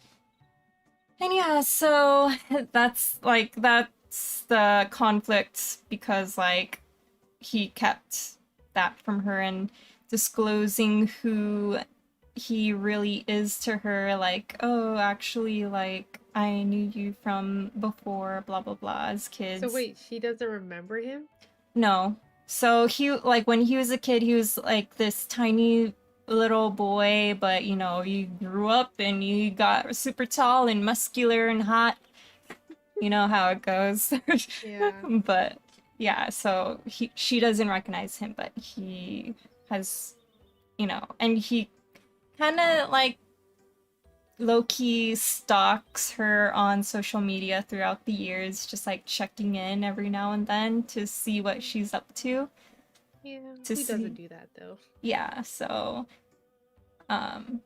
And yeah, so that's the conflict because like he kept that from her, and disclosing who he really is to her, like, oh, actually, like, I knew you from before, blah blah blah, as So kids. wait, she doesn't remember him? No. So he, like, when he was a kid, he was like this tiny little boy, but you grew up and you got super tall and muscular and hot. You know how it goes. Yeah. But yeah, so she doesn't recognize him, but he has, and he kind of like low-key stalks her on social media throughout the years, just like checking in every now and then to see what she's up to. Yeah. To Who doesn't see, do that though? yeah, um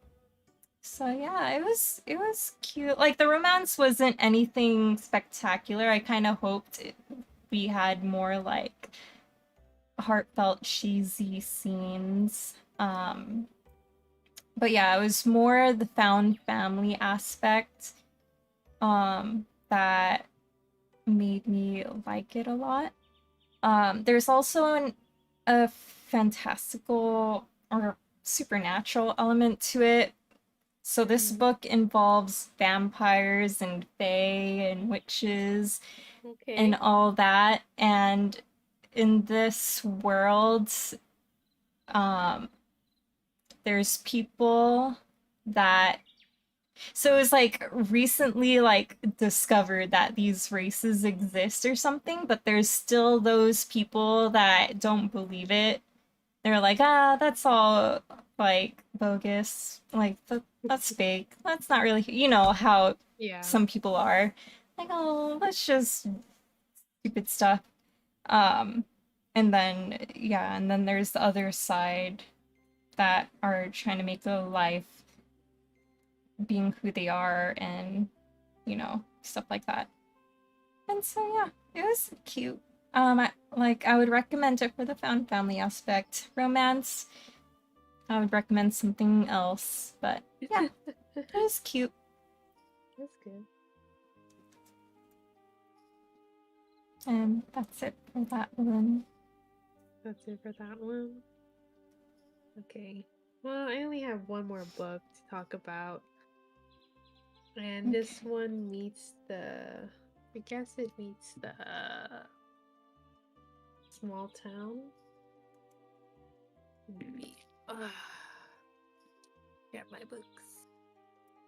so yeah, it was cute. Like the romance wasn't anything spectacular. I kind of hoped we had more like heartfelt, cheesy scenes. But yeah, it was more the found family aspect that made me like it a lot. There's also a fantastical or supernatural element to it. So this book involves vampires and fae and witches and Okay. all that. And in this world, um, there's people that so it was like recently like discovered that these races exist or something, but there's still those people that don't believe it. They're like, ah, that's all like bogus. Like that's fake. That's not really, you know how Yeah. some people are. Like, oh, that's just stupid stuff. Um, and then yeah, and then there's the other side that are trying to make the life being who they are and stuff like that. And so yeah, it was cute. I would recommend it for the found family aspect. Romance, I would recommend something else, but yeah, it was cute. That's good. And that's it for that one. That's it for that one. Okay. Well, I only have one more book to talk about. And this one meets I guess it meets the small town. Maybe. Get my books.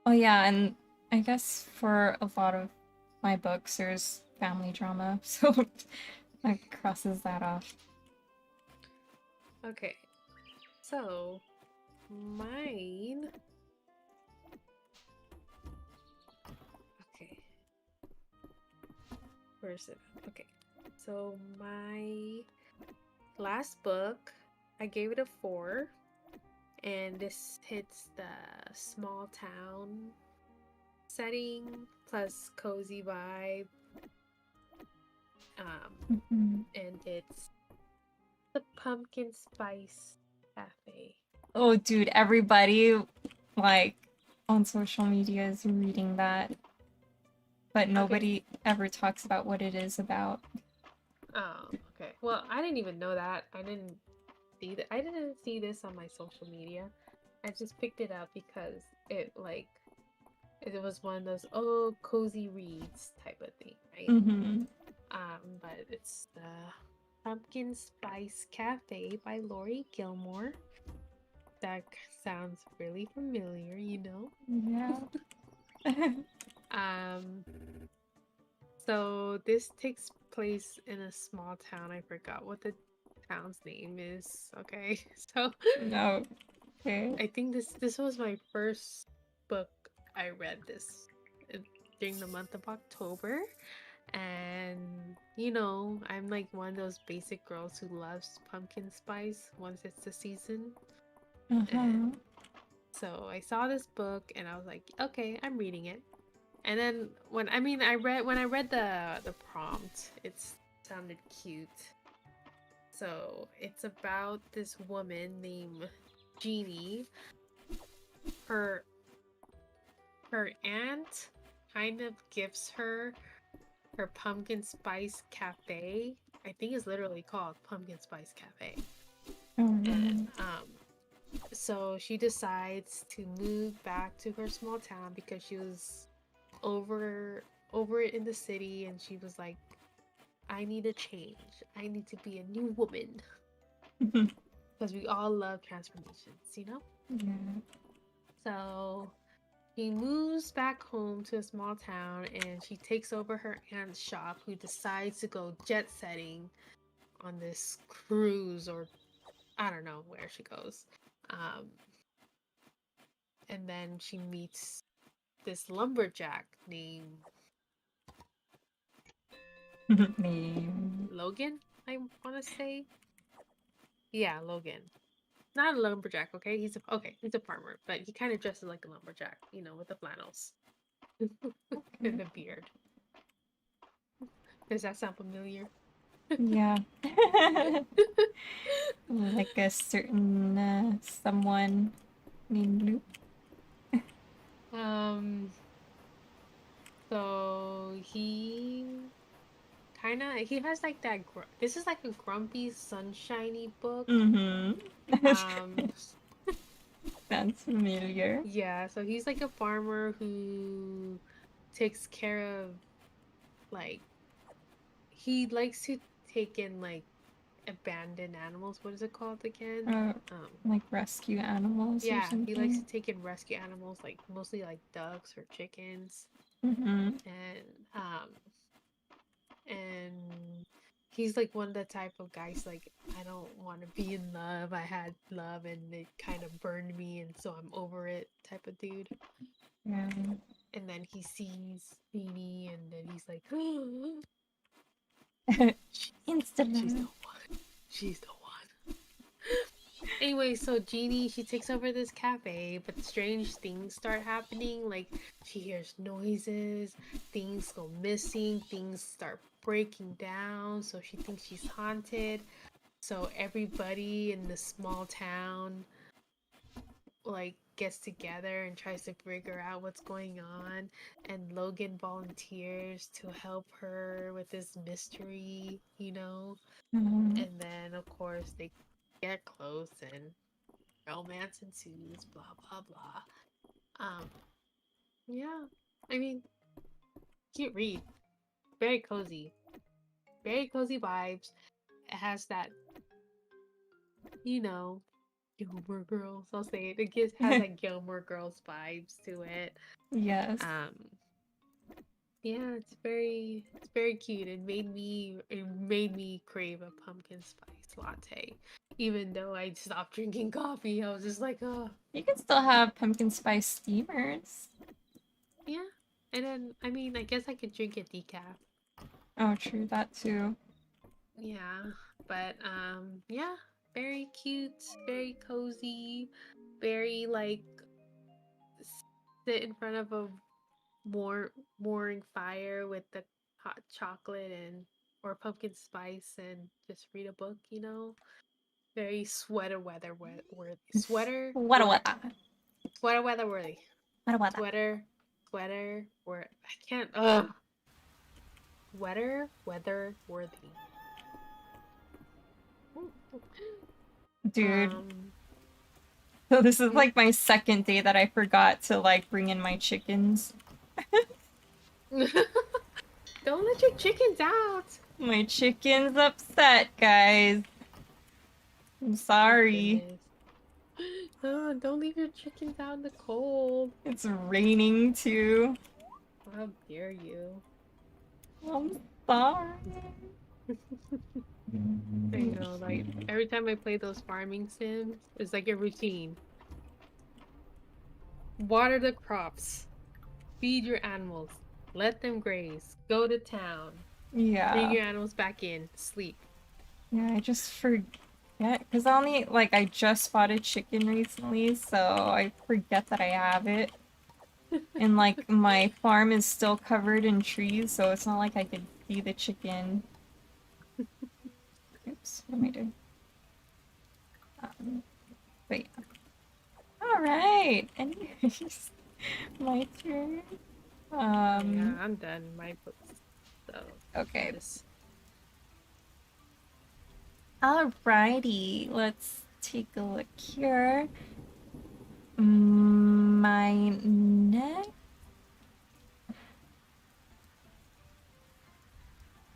Oh yeah, and I guess for a lot of my books, there's family drama, so that crosses that off. Okay. So, mine. Okay. Where is it? Okay. So, my last book, I gave it a 4. And this hits the small town setting plus cozy vibe. And it's the Pumpkin Spice Cafe. Oh, dude, everybody, like, on social media is reading that, but nobody ever talks about what it is about. Oh, okay. Well, I didn't even know that. I didn't see that. I didn't see this on my social media. I just picked it up because it was one of those cozy reads type of thing, right? But it's the Pumpkin Spice Cafe by Lori Gilmore. That sounds really familiar, you know? Yeah. So this takes place in a small town. I forgot what the town's name is. Okay. So No. Okay. I think this was my first book I read this during the month of October. And I'm like one of those basic girls who loves pumpkin spice once it's the season. And so I saw this book and I was like, okay, I'm reading it. And then when I read the prompt, it sounded cute. So it's about this woman named Jeannie. Her aunt kind of gives her pumpkin spice cafe. I think it's literally called Pumpkin Spice Cafe. And so she decides to move back to her small town because she was over it in the city, and she was like, I need a change. I need to be a new woman. Because we all love transformations, you know? Yeah. So he moves back home to a small town, and she takes over her aunt's shop, who decides to go jet setting on this cruise, or I don't know where she goes. And then she meets this lumberjack named Logan, I want to say. Yeah, Logan. Not a lumberjack, okay? He's a farmer, but he kind of dresses like a lumberjack, with the flannels and the beard. Does that sound familiar? Yeah. Like a certain someone named Luke. So he has like that this is like a grumpy sunshiny book. Mm-hmm. Um Sounds familiar. yeah, so he's like a farmer who takes care of like he likes to take in like abandoned animals. What is it called again? Uh, Um like rescue animals or yeah, he likes to something. take in rescue animals like mostly like ducks or chickens. Mm-hmm. And and he's like one of the type of guys like I don't want to be in love. I had love and it kind of burned me and so I'm over it type of dude. Yeah. And then he sees Beanie and then he's like she's the Instagram. one. She's the one. Anyway, so Jeannie, she takes over this cafe, but strange things start happening. Like, she hears noises, things go missing, things start breaking down, so she thinks she's haunted. So everybody in the small town, like, gets together and tries to figure out what's going on. And Logan volunteers to help her with this mystery, you know? Mm-hmm. And then, of course, they get close and romance ensues, blah blah blah. Yeah. I mean, cute read. Very cozy. Very cozy vibes. It has that, you know, Gilmore Girls. I'll say it. Has like Gilmore Girls vibes to it. Yes. Yeah, it's very cute. It made me crave a pumpkin spice latte. Even though I stopped drinking coffee, I was just like, oh. You can still have pumpkin spice steamers. Yeah. And then I mean I guess I could drink a decaf. Oh, true, that too. Yeah, but yeah, very cute, very cozy, very like sit in front of a warm fire with the hot chocolate and or pumpkin spice and just read a book, you know? Very sweater weather worthy. What what Sweater weather worthy. what Sweater where I can't weather worthy. Dude. Um So this is hmm? like my second day that I forgot to like bring in my chickens. Don't let your chickens out. My chicken's upset, guys. I'm Oh sorry. goodness. Oh, don't leave your chickens out in the cold. It's raining too. How dare you? I'm sorry. I know, like every time I play those farming sims, it's like a routine. Water the crops, feed your animals, let them graze, go to town, bring Yeah. your animals back in, sleep. Yeah, I just forget because I only like I just bought a chicken recently, so I forget that I have it. And like my farm is still covered in trees, so it's not like I could see the chicken. Oops, what am I doing? But yeah. Alright. Anyways, my turn. Oh yeah, I'm done my books. So Okay. just Alrighty, let's take a look here. My next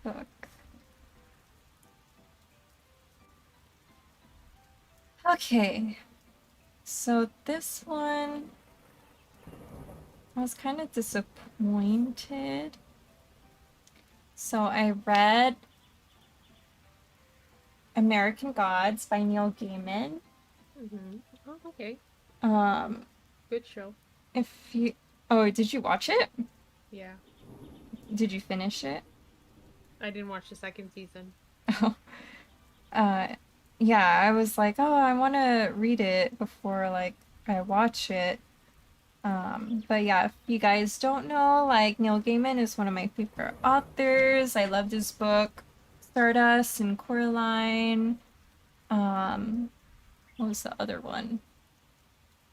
book. Okay, so this one I was kind of disappointed. So I read American Gods by Neil Gaiman. Oh, okay. Um, Good show. if you, oh, did you watch it? Yeah. Did you finish it? I didn't watch the second season. Oh, uh, yeah, I was like, oh, I want to read it before like I watch it. But yeah, if you guys don't know, like Neil Gaiman is one of my favorite authors. I loved his book Stardust and Coraline. What was the other one?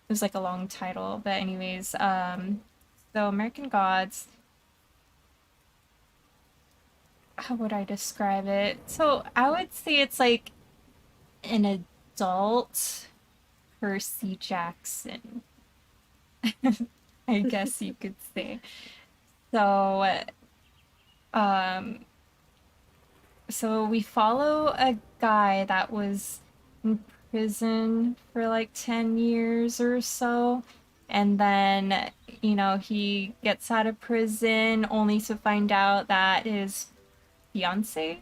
It was like a long title, but anyways, so American Gods. How would I describe it? So I would say it's like an adult Percy Jackson, I guess you could say. So, um, so we follow a guy that was in prison for like 10 years or so. And then, he gets out of prison only to find out that his fiance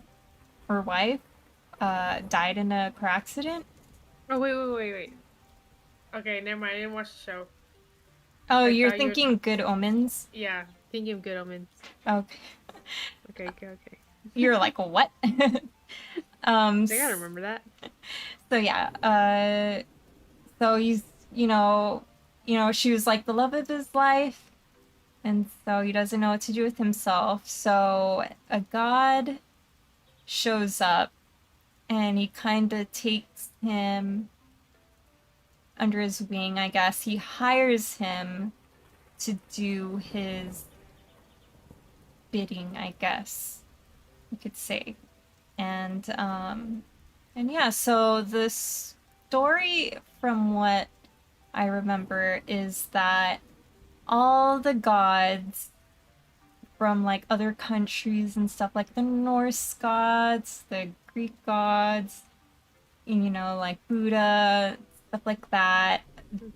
or wife died in a car accident. Oh, wait. Okay, never mind. I didn't watch the show. Oh, I you're thought you were... thinking Good Omens? Yeah, thinking of Good Omens. Okay. Okay. You're like, what? I gotta remember that. So yeah, so he's, she was like the love of his life, and so he doesn't know what to do with himself. So a god shows up, and he kind of takes him under his wing, I guess. He hires him to do his bidding, I guess you could say. And yeah, so the story from what I remember is that all the gods from like other countries and stuff, like the Norse gods, the Greek gods, like Buddha, stuff like that,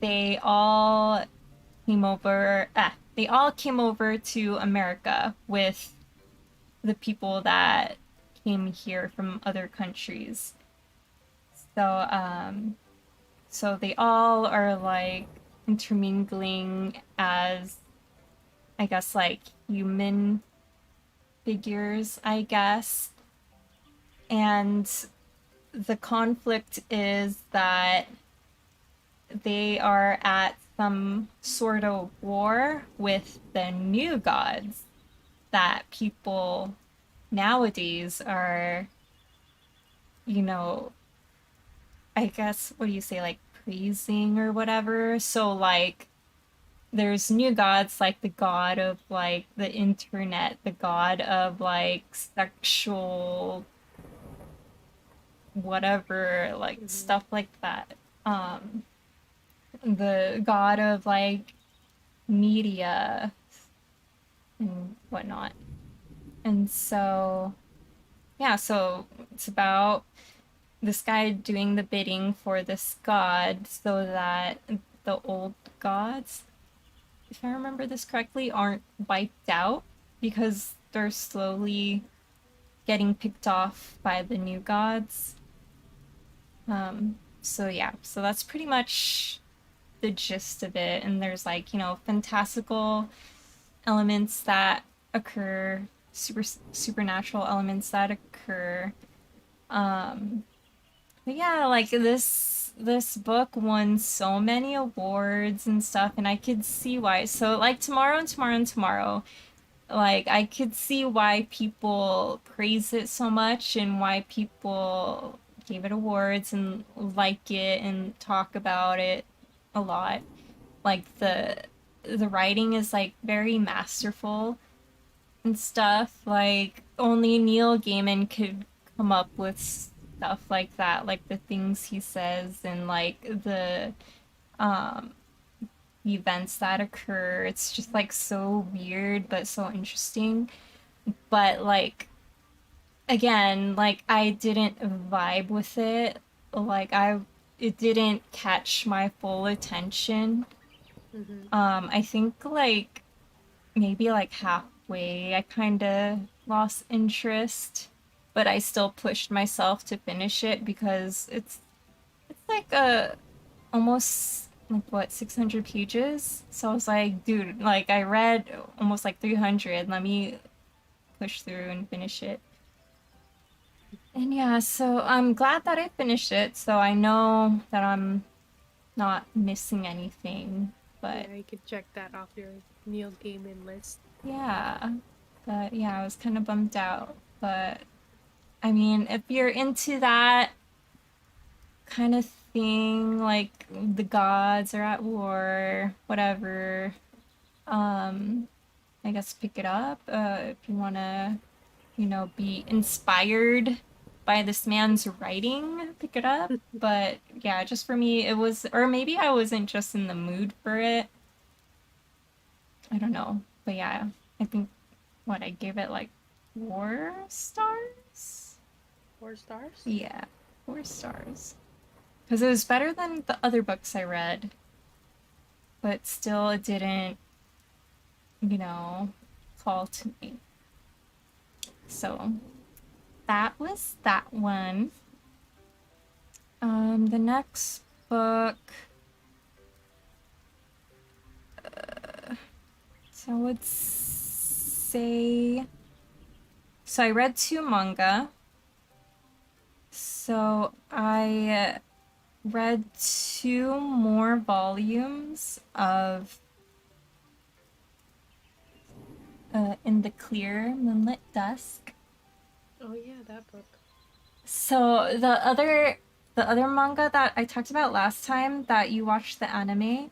they all came over to America with the people that came here from other countries. So they all are like intermingling as, I guess, like human figures, I guess. And the conflict is that they are at some sort of war with the new gods that people nowadays are, I guess, what do you say, like praising or whatever. So like there's new gods like the god of like the internet, the god of like sexual whatever, like stuff like that. The god of like media and whatnot. And so yeah, so it's about this guy doing the bidding for this god so that the old gods, if I remember this correctly, aren't wiped out because they're slowly getting picked off by the new gods. So yeah, so that's pretty much the gist of it. And there's like, fantastical elements that occur, supernatural elements that occur. But yeah, like this book won so many awards and stuff, and I could see why. So like tomorrow, like I could see why people praise it so much and why people gave it awards and like it and talk about it a lot. Like the writing is like very masterful and stuff. Like only Neil Gaiman could come up with stuff like that, like the things he says and like the events that occur. It's just like so weird but so interesting. But like again, like I didn't vibe with it. Like it didn't catch my full attention. I think like maybe like halfway I kind of lost interest, but I still pushed myself to finish it because it's like a almost like what 600 pages. So I was like, dude, like I read almost like 300. Let me push through and finish it. And yeah, so I'm glad that I finished it. So I know that I'm not missing anything. But yeah, you could check that off your Neil Gaiman list. yeah, but yeah, I was kind of bummed out. But I mean, if you're into that kind of thing, like the gods are at war, whatever, I guess pick it up. If you want to, be inspired by this man's writing, pick it up. But yeah, just for me, it was, or maybe I wasn't just in the mood for it. I don't know. But yeah, I think I gave it like 4 stars? 4 stars? Yeah, 4 stars. Because it was better than the other books I read. But still, it didn't, call to me. So, that was that one. The next book. So I would say. So I read 2 manga. So I read 2 more volumes of In the Clear Moonlit Dusk. Oh yeah, that book. So the other manga that I talked about last time that you watched the anime,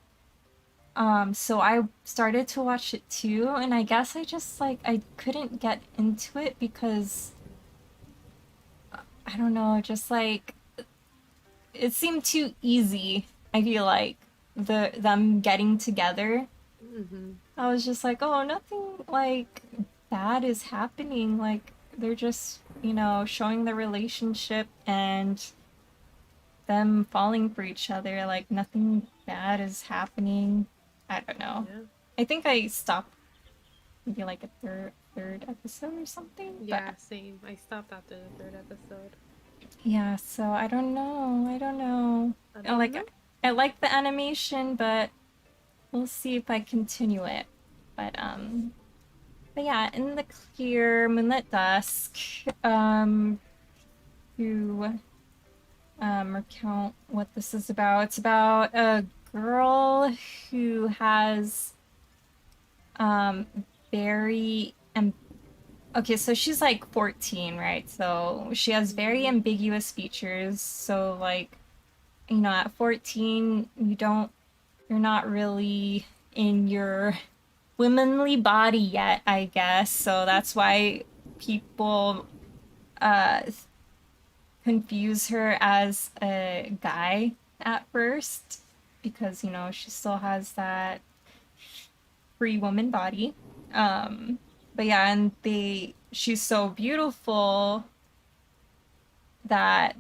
so I started to watch it too, and I guess I just I couldn't get into it because I don't know, just it seemed too easy. I feel like them getting together. Mm-hmm. I was just like, oh, nothing bad is happening. Like they're just showing the relationship and them falling for each other. Like nothing bad is happening. I don't know. Yeah. I think I stopped maybe like a third episode or something. Yeah, But same. I stopped after the 3rd episode. yeah, so I don't know. I don't know. I don't know. I like the animation, but we'll see if I continue it. But yeah, In the Clear Moonlit Dusk, to recount what this is about. It's about a girl who has very okay, so she's like 14, right? So she has very ambiguous features. So at 14, you're not really in your womanly body yet, I guess. So that's why people confuse her as a guy at first because she still has that free woman body. But yeah, and she's so beautiful that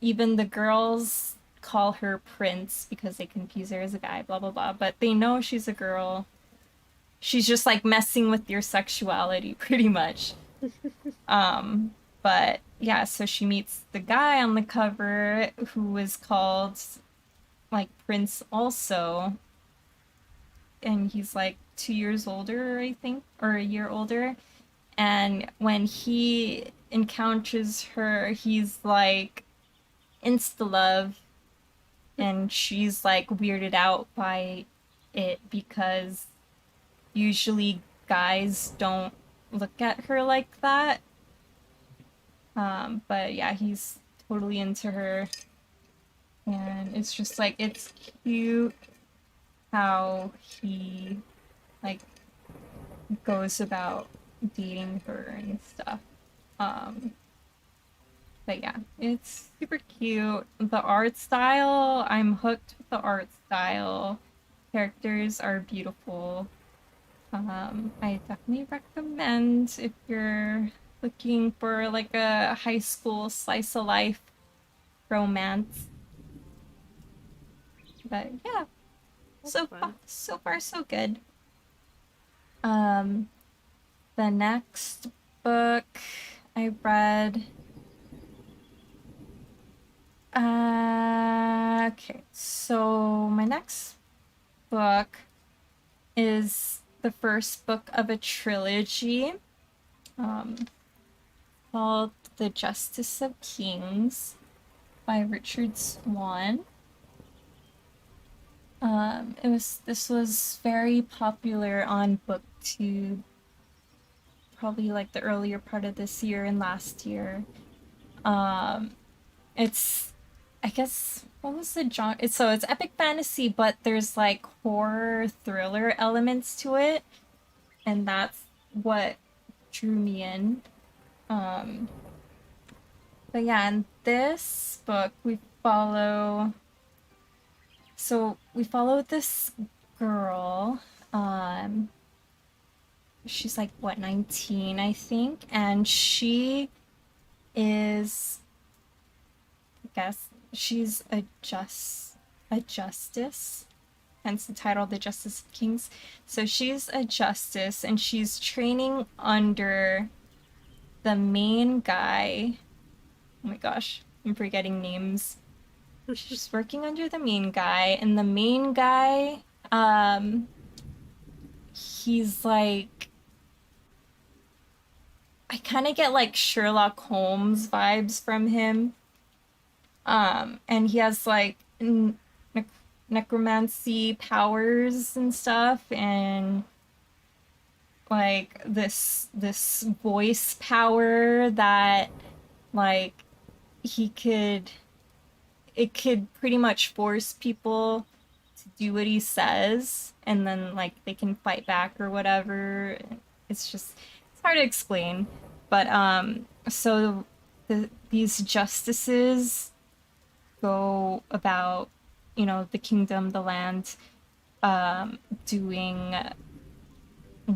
even the girls call her Prince because they confuse her as a guy, blah blah blah. But they know she's a girl. She's just messing with your sexuality pretty much. But yeah, so she meets the guy on the cover who is called Prince also. And he's 2 years older, I think, or a year older. And when he encounters her, he's insta love. And she's weirded out by it because usually guys don't look at her like that. But yeah, he's totally into her. And it's just it's cute how he goes about dating her and stuff. But yeah, it's super cute. The art style, I'm hooked with the art style. Characters are beautiful. I definitely recommend if you're looking for a high school slice of life romance. But yeah, so far so good. The next book I read. Okay, so my next book is the first book of a trilogy called The Justice of Kings by Richard Swan. This was very popular on BookTube, probably the earlier part of this year and last year. It's, I guess, what was the genre? It's epic fantasy, but there's like horror thriller elements to it, and that's what drew me in. Um, but yeah, in this book we follow this girl. Um, she's like what, 19, I think, and she is, I guess, she's a justice, hence the title, The Justice of Kings. So she's a justice, and she's training under the main guy. Oh my gosh, I'm forgetting names. She's working under the main guy, and the main guy, he's like, I kind of get like Sherlock Holmes vibes from him. And he has like necromancy powers and stuff, and like this voice power that like he could it could pretty much force people to do what he says, and then like they can fight back or whatever. It's hard to explain, but so these justices go about, the kingdom, the land, doing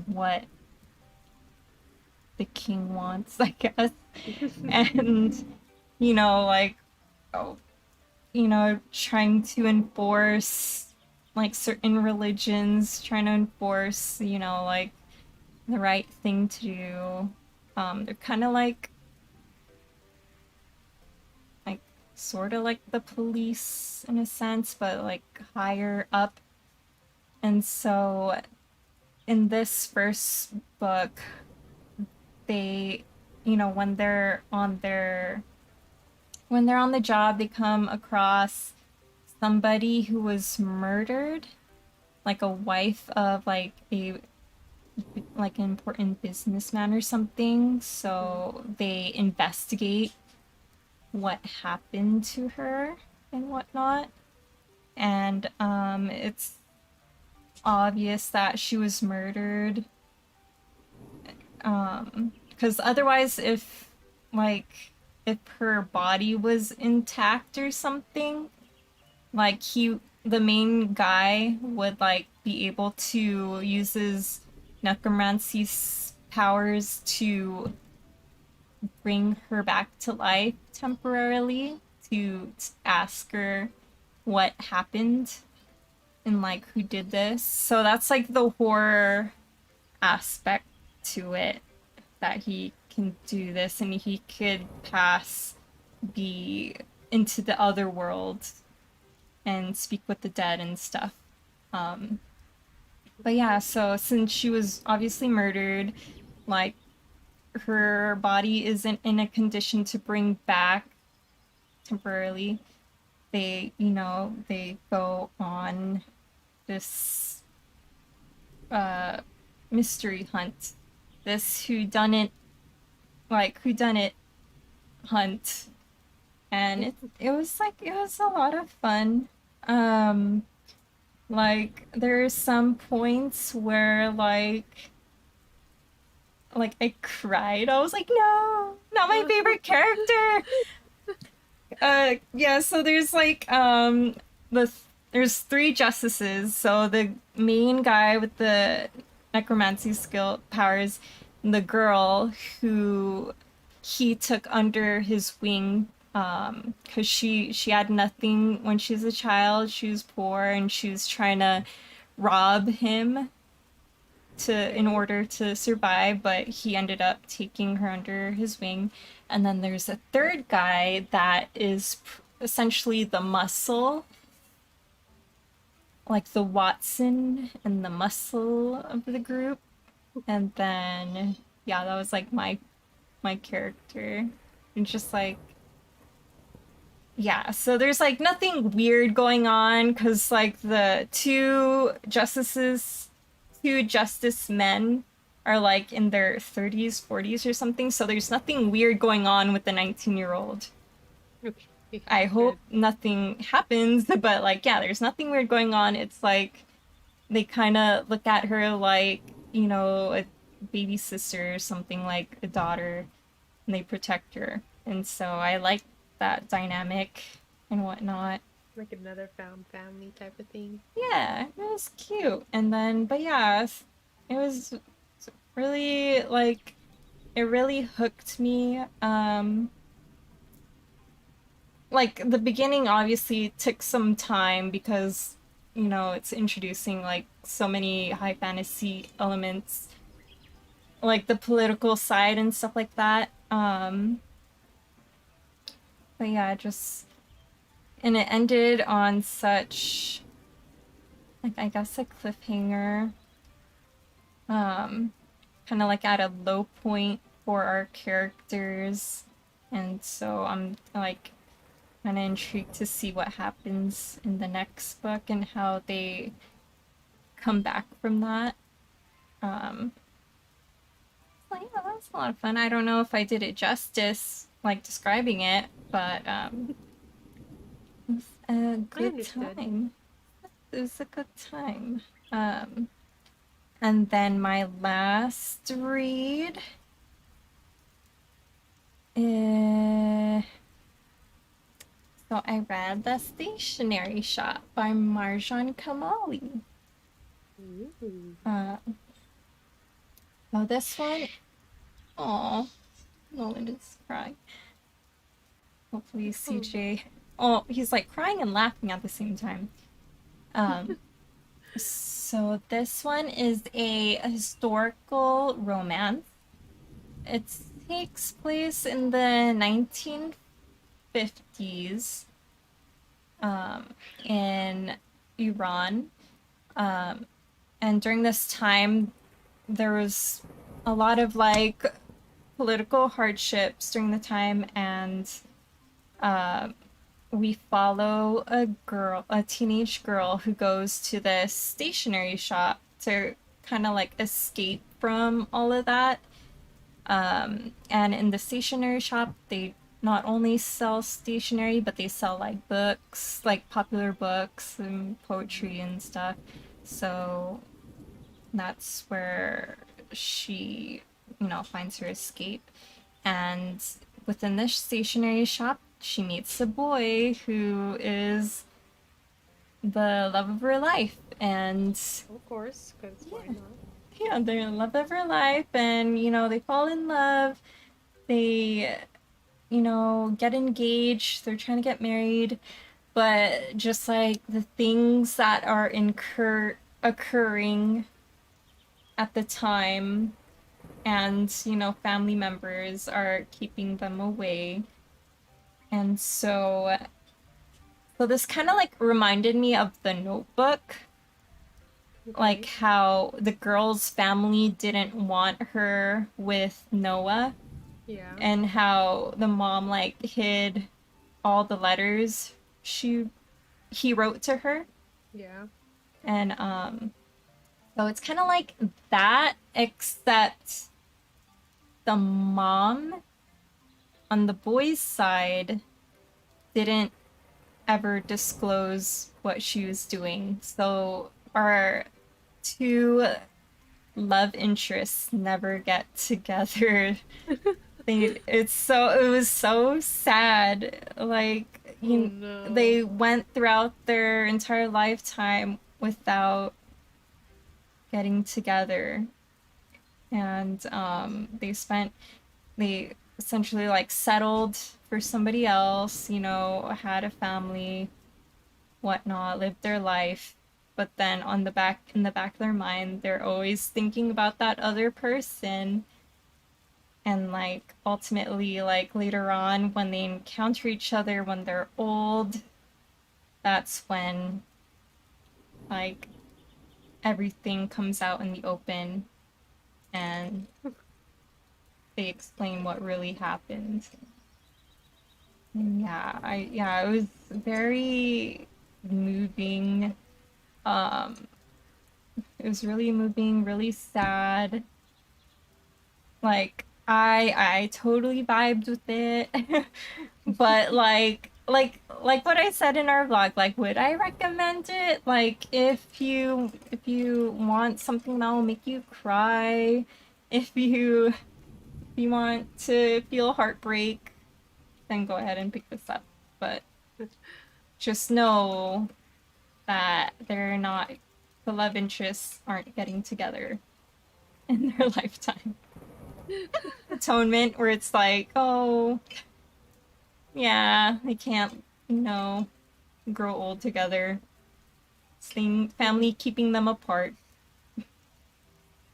what the king wants, I guess. And, like, oh, trying to enforce, like, certain religions, trying to enforce, like, the right thing to do. They're kind of like sort of like the police in a sense, but like higher up. And so in this first book, they, when they're on the job, they come across somebody who was murdered, like a wife of like an important businessman or something. So they investigate what happened to her and whatnot. And it's obvious that she was murdered. Because otherwise, if her body was intact or something, like the main guy would like be able to use his necromancy powers to bring her back to life temporarily, to ask her what happened and like who did this. So that's like the horror aspect to it, that he can do this and he could pass into the other world and speak with the dead and stuff. But yeah, so since she was obviously murdered, like her body isn't in a condition to bring back temporarily, they go on this mystery hunt, this whodunit hunt, and it was a lot of fun. Like there are some points where like I cried. I was like, no, not my favorite character. Yeah, so there's like there's three justices. So the main guy with the necromancy skill powers, the girl who he took under his wing, because she had nothing when she was a child. She was poor and she was trying to rob him in order to survive, but he ended up taking her under his wing. And then there's a third guy that is essentially the muscle, like the Watson and the muscle of the group. And then yeah, that was like my character. And just like, yeah, so there's like nothing weird going on, because like the two justice men, are like in their 30s, 40s or something. So there's nothing weird going on with the 19-year-old. Okay. I hope Good. nothing happens, but like, yeah, there's nothing weird going on. It's like they kind of look at her like, you know, a baby sister or something, like a daughter, and they protect her. And so I like that dynamic and whatnot. Like another found family type of thing. Yeah, it was cute. And then, but yeah, it was really like, it really hooked me. Like the beginning obviously took some time because, you know, it's introducing like so many high fantasy elements, like the political side and stuff like that. But yeah, just, and it ended on such, like, I guess a cliffhanger. Um, Kind of like at a low point for our characters. And so I'm like kind of intrigued to see what happens in the next book and how they come back from that. Um, so yeah, that was a lot of fun. I don't know if I did it justice, like describing it, but it was a I good understood. time. It was a good time. Um, and then my last read, so I read The Stationery Shop by Marjan Kamali. Ooh. So this one, oh, Nolan is crying. Hopefully CJ, oh, he's like crying and laughing at the same time. Um, so this one is a historical romance. It takes place in the 1950s, in Iran. And during this time, there was a lot of like political hardships during the time, and we follow a teenage girl who goes to this stationery shop to kind of like escape from all of that. And in the stationery shop, they not only sell stationery, but they sell like books, like popular books and poetry and stuff. So that's where she, you know, finds her escape. And within this stationery shop, she meets a boy who is the love of her life. And Of course, because why yeah, not? yeah, they're the love of her life. And, you know, they fall in love. They, you know, get engaged. They're trying to get married. But just like the things that are occurring at the time, and you know, family members are keeping them away. And so this kind of like reminded me of The Notebook, like Okay. how the girl's family didn't want her with Noah, Yeah. and how the mom like hid all the letters she he wrote to her. Yeah. And so it's kind of like that, except the mom on the boys' side didn't ever disclose what she was doing. So our two love interests never get together. It was so sad. Like, Oh you no. they went throughout their entire lifetime without getting together. And they essentially like settled for somebody else, you know, had a family, whatnot, lived their life. But then in the back of their mind, they're always thinking about that other person. And like ultimately, like later on, when they encounter each other when they're old, that's when like everything comes out in the open, and they explain what really happened. And yeah, it was very moving. Um, it was really moving, really sad. Like I totally vibed with it. But like what I said in our vlog, like would I recommend it? Like if you want something that will make you cry, if you want to feel heartbreak, then go ahead and pick this up. But just know that the love interests aren't getting together in their lifetime. Atonement, where it's like, oh, yeah, they can't, grow old together. Family keeping them apart.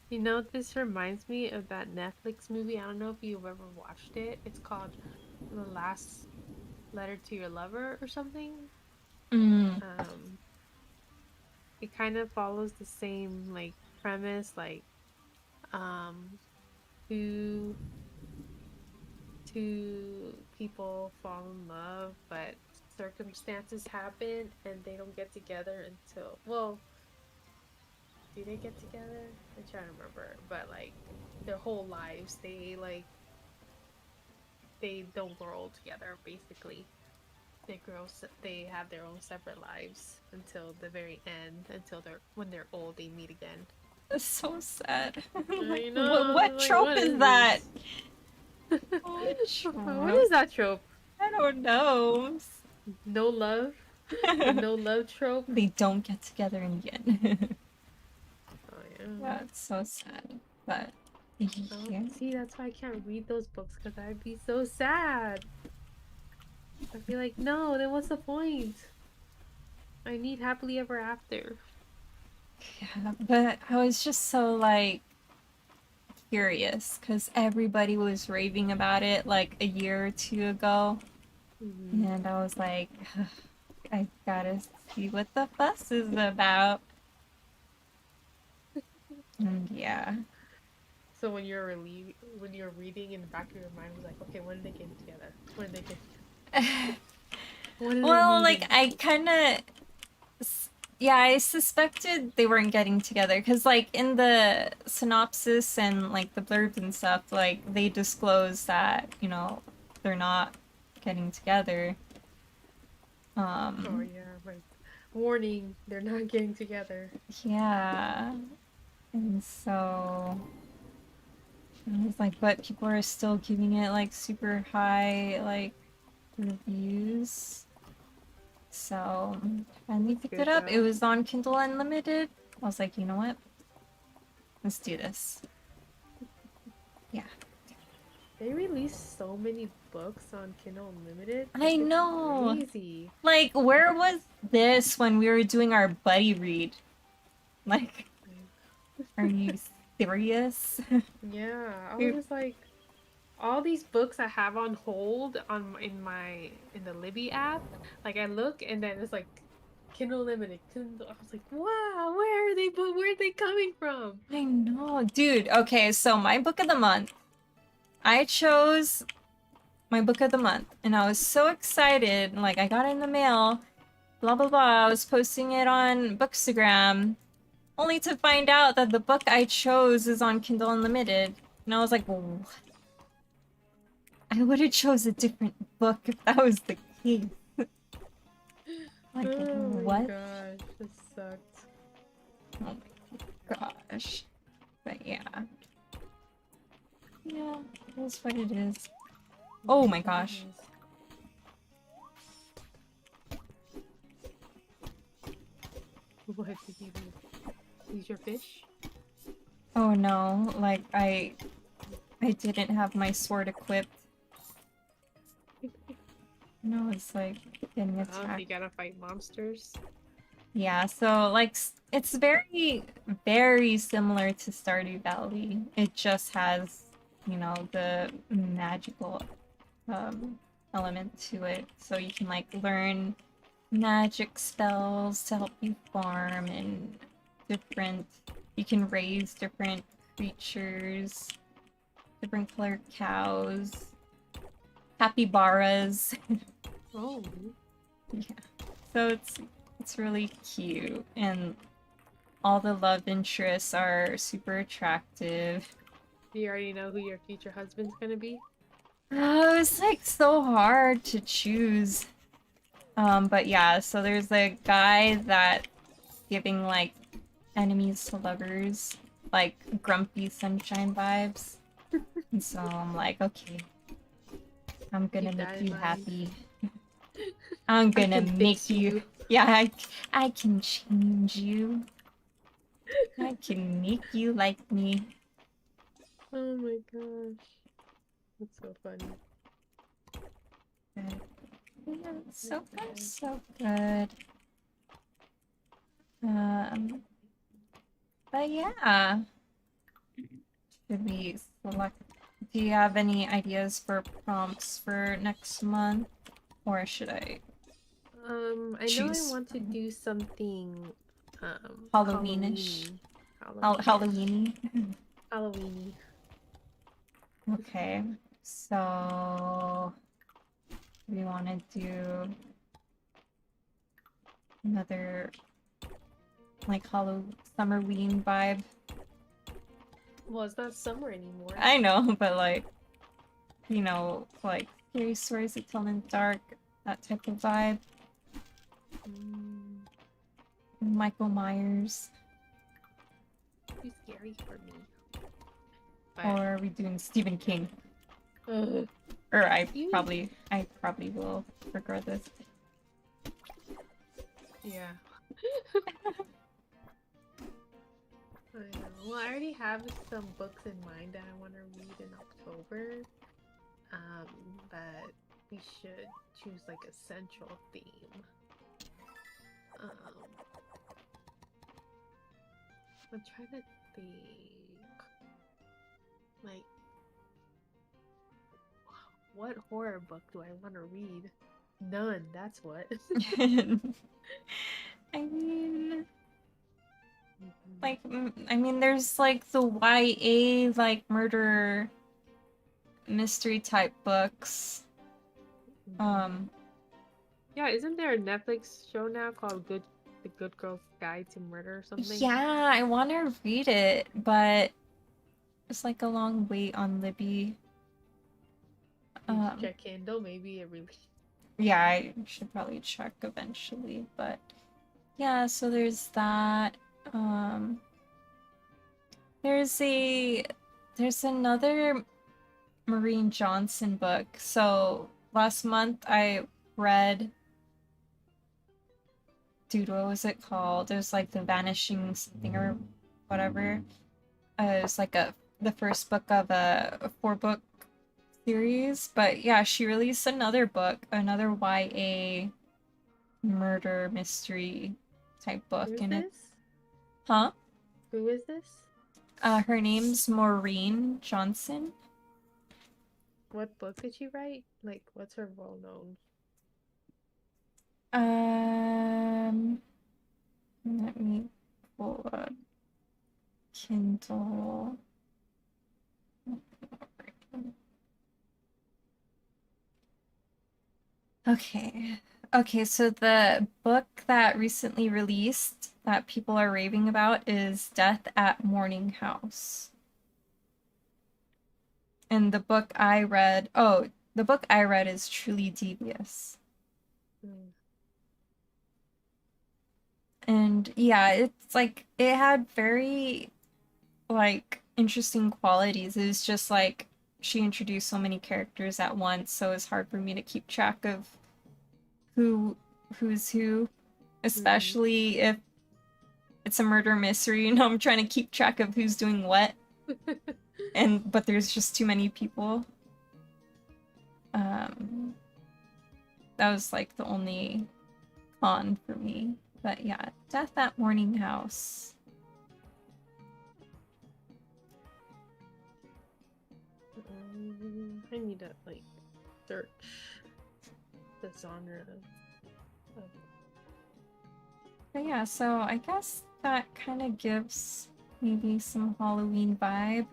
You know, this reminds me of that Netflix movie. I don't know if you've ever watched it. It's called The Last Letter to Your Lover or something. Mm. It kind of follows the same like premise, like two people fall in love, but circumstances happen and they don't get together until, well, do they get together? I'm trying to remember, but like their whole lives they don't grow old together. Basically, they have their own separate lives until the very end, until when they're old they meet again. That's so sad. I Like, know, what like, trope what is that? What is that trope? I don't know. No love? The no love trope? They don't get together in the end. Oh yeah. That's so sad. But yeah. See, that's why I can't read those books, because I'd be so sad. I'd be like, no, then what's the point? I need happily ever after. Yeah, but I was just so like curious because everybody was raving about it like a year or two ago, and I was like, I gotta see what the fuss is about. And yeah. So when you're reading, in the back of your mind was like, okay, when did they get together? When did they get together? Well, like I kind of, yeah, I suspected they weren't getting together because like in the synopsis and like the blurbs and stuff, like they disclose that, they're not getting together. Oh yeah, right. Warning, they're not getting together. Yeah. And so I was like, but people are still giving it like super high like reviews. So finally picked it up. It was on Kindle Unlimited. I was like, you know what? Let's do this. Yeah. They released so many books on Kindle Unlimited. I know. Crazy. Like, where was this when we were doing our buddy read? Like, are you serious? Yeah, I was just like, all these books I have on hold in the Libby app. Like I look and then it's like Kindle Limited. I was like, wow, where are they coming from? I know, dude. Okay, so my book of the month. I chose my book of the month, and I was so excited. Like I got it in the mail. Blah blah blah. I was posting it on Bookstagram, only to find out that the book I chose is on Kindle Unlimited. And I was like, well, I would have chose a different book if that was the case. Like, oh what? My gosh, this sucked. Oh my gosh. But yeah. Yeah, that's what it is. Oh my gosh. What did you use your fish? Oh no, like I didn't have my sword equipped. No, it's like getting attacked. You gotta fight monsters. Yeah, so like it's very, very similar to Stardew Valley. It just has, the magical element to it. So you can like learn magic spells to help you farm and you can raise different creatures, different colored cows, capybaras. Oh. Yeah. So it's really cute, and all the love interests are super attractive. Do you already know who your future husband's gonna be? Oh, it's like so hard to choose. But yeah, so there's a guy that giving like enemies to lovers, like grumpy sunshine vibes. And so I'm like, okay, I'm gonna Keep make that in you mind. happy. I'm I gonna can make fix you. you. Yeah, I can change you. I can make you like me. Oh my gosh. That's so funny. Yeah, so far, so good. But yeah. Should we select? Do you have any ideas for prompts for next month? Or should I I know I choose want to do something Halloweenish? Halloweenish. Halloweeny? Halloweeny. Okay. So we want to do another like Summerween vibe. Well, it's not summer anymore. I know, but like, you know, like scary stories that tell in the dark, that type of vibe. Michael Myers. Too scary for me. But... Or are we doing Stephen King? Ugh. Or I probably will regret this. Yeah. I know. Well, I already have some books in mind that I want to read in October. But we should choose like a central theme. I'm trying to think. Like, what horror book do I want to read? None, that's what. I mean, like, I mean, there's like the YA, like, murder mystery type books. Yeah, isn't there a Netflix show now called The Good Girl's Guide to Murder or something? Yeah, I want to read it, but it's like a long wait on Libby. Check Kindle, maybe it really. Yeah, I should probably check eventually, but yeah, so there's that. There's another Maureen Johnson book. So last month I read, dude, what was it called? It was like The Vanishing something or whatever. It was like the first book of a 4-book series. But yeah, she released another book, another YA murder mystery type book. Who's And this? Huh? Who is this? Her name's Maureen Johnson. What book did she write? Like, what's her role known? Let me pull up Kindle. Okay, so the book that recently released that people are raving about is Death at Morning House. And the book I read is Truly Devious. And yeah, it's like it had very like interesting qualities. It was just like she introduced so many characters at once, so it's hard for me to keep track of who's who, especially if it's a murder mystery, you know, I'm trying to keep track of who's doing what. But there's just too many people. That was like the only con for me. But yeah, Death at Morning House. I need to like search the genre of... But yeah, so I guess that kind of gives maybe some Halloween vibe.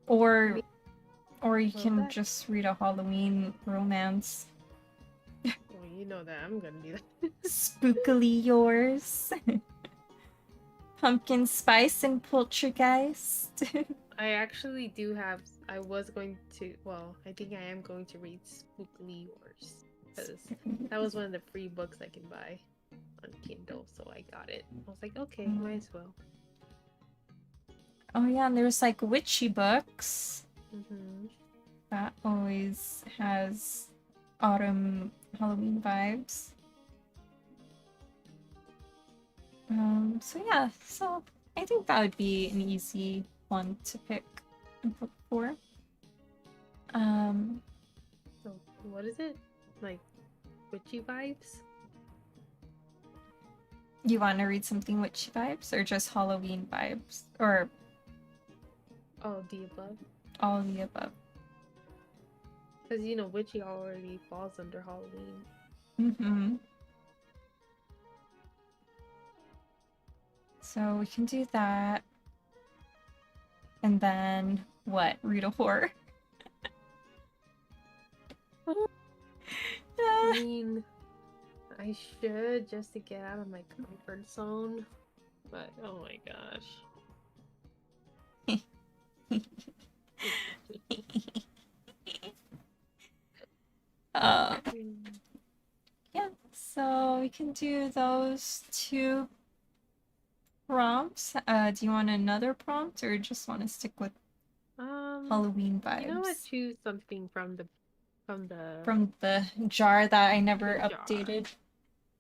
Or you can just read a Halloween romance. Well, you know that I'm gonna do that. Spookily yours. pumpkin spice and poltergeist. I actually do have. I was going to. Well, I think I am going to read Spookly Wars because that was one of the free books I can buy on Kindle, so I got it. I was like, okay, might as well. Oh yeah, and there's like witchy books. Mm-hmm. That always has autumn Halloween vibes. So yeah, so I think that would be an easy one to pick a book for. So what is it? Like witchy vibes? You want to read something witchy vibes or just Halloween vibes? Or All of the above. all of the above? Because you know, witchy already falls under Halloween. Mm-hmm. So we can do that. And then what? Read a horror. I mean, I should just to get out of my comfort zone, but oh my gosh. Yeah, so we can do those two prompts. Do you want another prompt or just want to stick with Halloween vibes? You know what? Choose something from the jar that I never the jar. updated.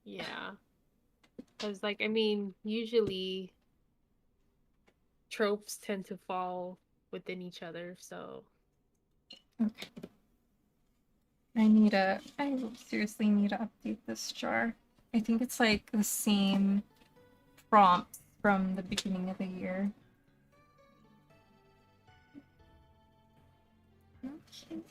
Yeah. Because like I mean, usually tropes tend to fall within each other, so Okay. I seriously need to update this jar. I think it's like the same prompt from the beginning of the year. Okay.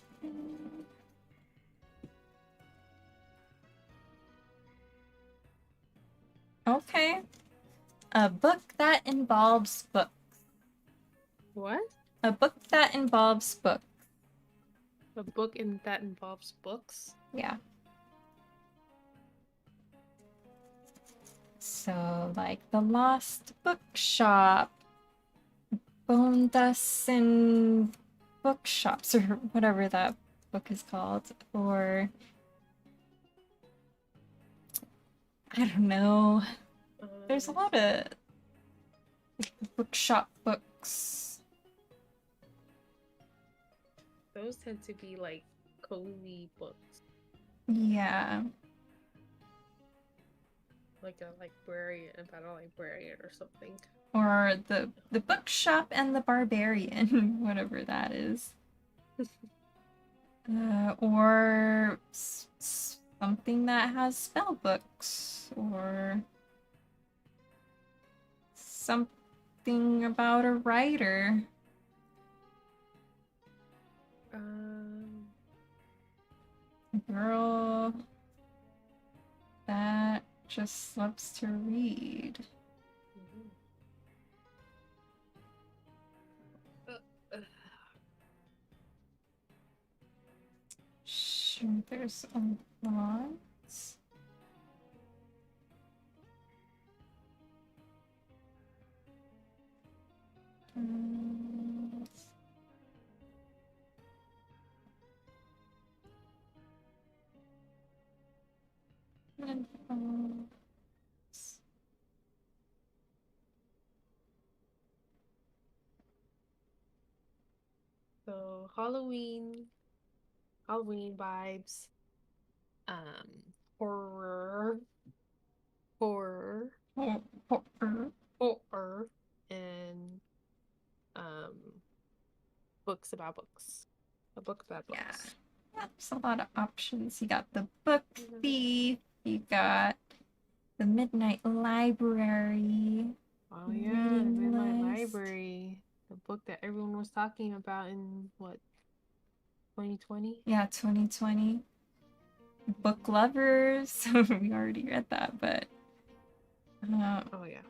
Okay. A book that involves books. what? A book that involves books. A book that involves books? Yeah. So, like The Lost Bookshop, Bone Dust and Bookshops, or whatever that book is called, or I don't know. There's a lot of bookshop books. Those tend to be like cozy books. Yeah. Like a librarian, about a librarian or something. Or the Bookshop and the Barbarian, whatever that is. Or something that has spell books, or something about a writer. A girl that just loves to read. Sure, there's a lot. So Halloween vibes, horror, and books about books. A book about books. Yeah, that's a lot of options. You got the Book Thief, you got the Midnight Library. Oh yeah, the Midnight Library. The book that everyone was talking about in what, 2020? Yeah, 2020. Book Lovers. We already read that, but oh yeah.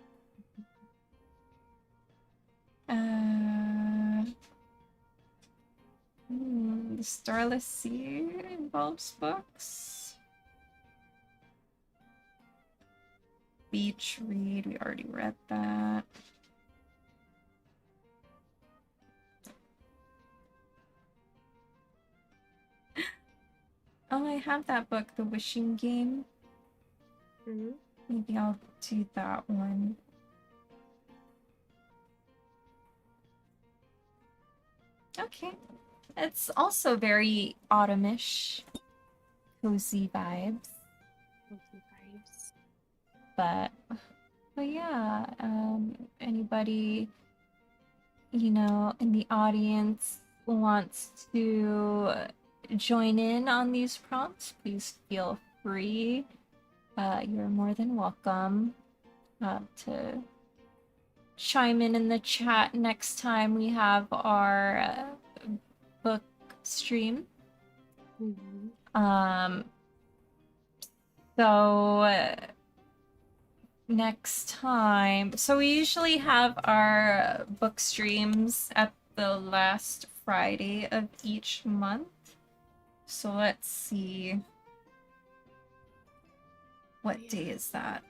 The Starless Sea involves books. Beach Read, we already read that. have that book, The Wishing Game. Mm-hmm. Maybe I'll do that one. Okay. It's also very autumnish, cozy vibes. Cozy vibes. But yeah, anybody, you know, in the audience wants to join in on these prompts, please feel free. You're more than welcome to chime in the chat next time we have our book stream. Mm-hmm. So next time, so we usually have our book streams at the last Friday of each month. So let's see. What day is that?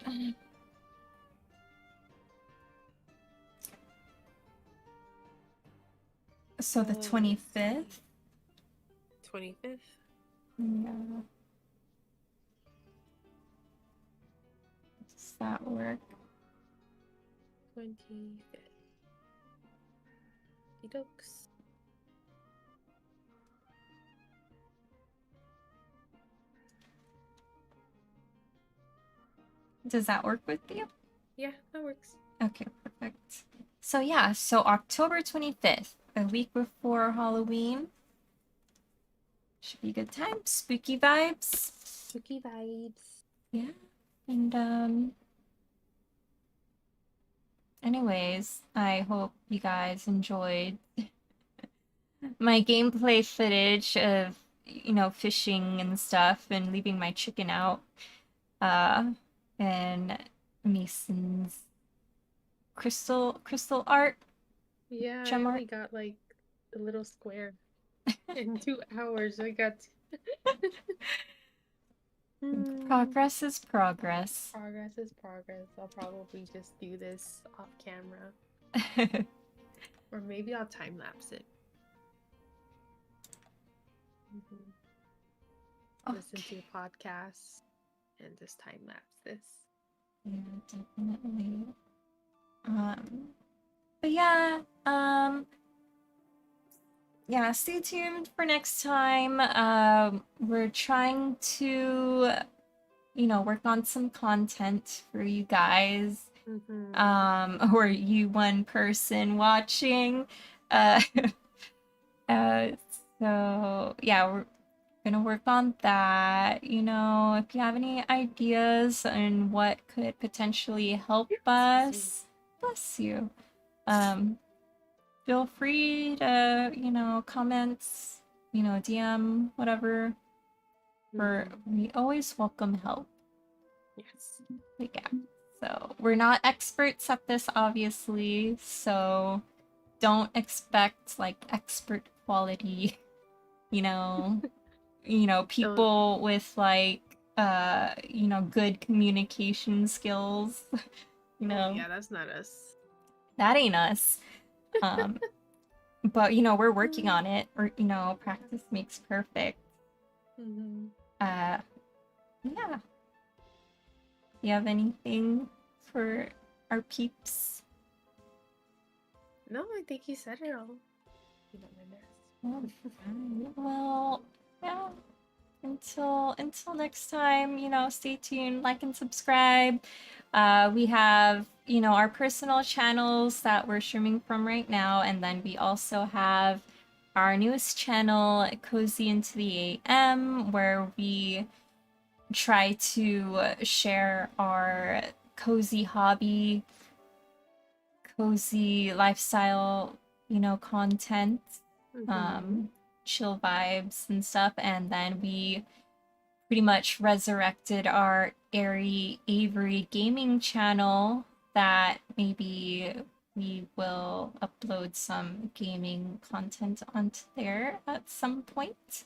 So the 25th? 25th? Yeah. Does that work? 25th. Dokes. Does that work with you? Yeah, that works. Okay, perfect. So yeah, so October 25th, a week before Halloween. Should be a good time. Spooky vibes. Spooky vibes. Yeah. And anyways, I hope you guys enjoyed my gameplay footage of, you know, fishing and stuff and leaving my chicken out. And Mason's crystal art. Yeah, Gem I art. only got like a little square in 2 hours. I got Progress is progress. Progress is progress. I'll probably just do this off camera. Or maybe I'll time lapse it. Listen to a podcast and just time lapse this. Yeah, definitely. But yeah, yeah, stay tuned for next time. We're trying to, you know, work on some content for you guys. Or you one person watching. So yeah, we're gonna work on that. You know, if you have any ideas on what could potentially help us, bless you. Feel free to, you know, comments, you know, DM, whatever. We always welcome help. Yes. But yeah. So we're not experts at this, obviously. So don't expect like expert quality, you know, people with like you know, good communication skills. You know. Yeah, that's not us. That ain't us. But you know, we're working on it. Or, you know, practice makes perfect. Yeah. You have anything for our peeps? No, I think you said it all. You know my best. Well, yeah. Until next time, you know, stay tuned, like and subscribe. We have, you know, our personal channels that we're streaming from right now, and then we also have our newest channel, Cozy into the AM, where we try to share our cozy hobby, cozy lifestyle, you know, content, chill vibes and stuff. And then we pretty much resurrected our Airy Avery gaming channel that maybe we will upload some gaming content onto there at some point.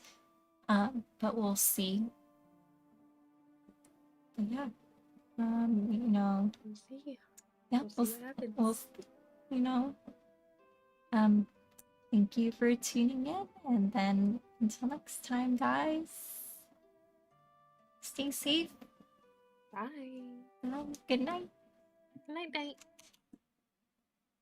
But we'll see. But yeah. You know. We'll see. Yeah, we'll see what happens. You know. Thank you for tuning in, and then until next time, guys. Stay safe. Bye. Good night. Night night.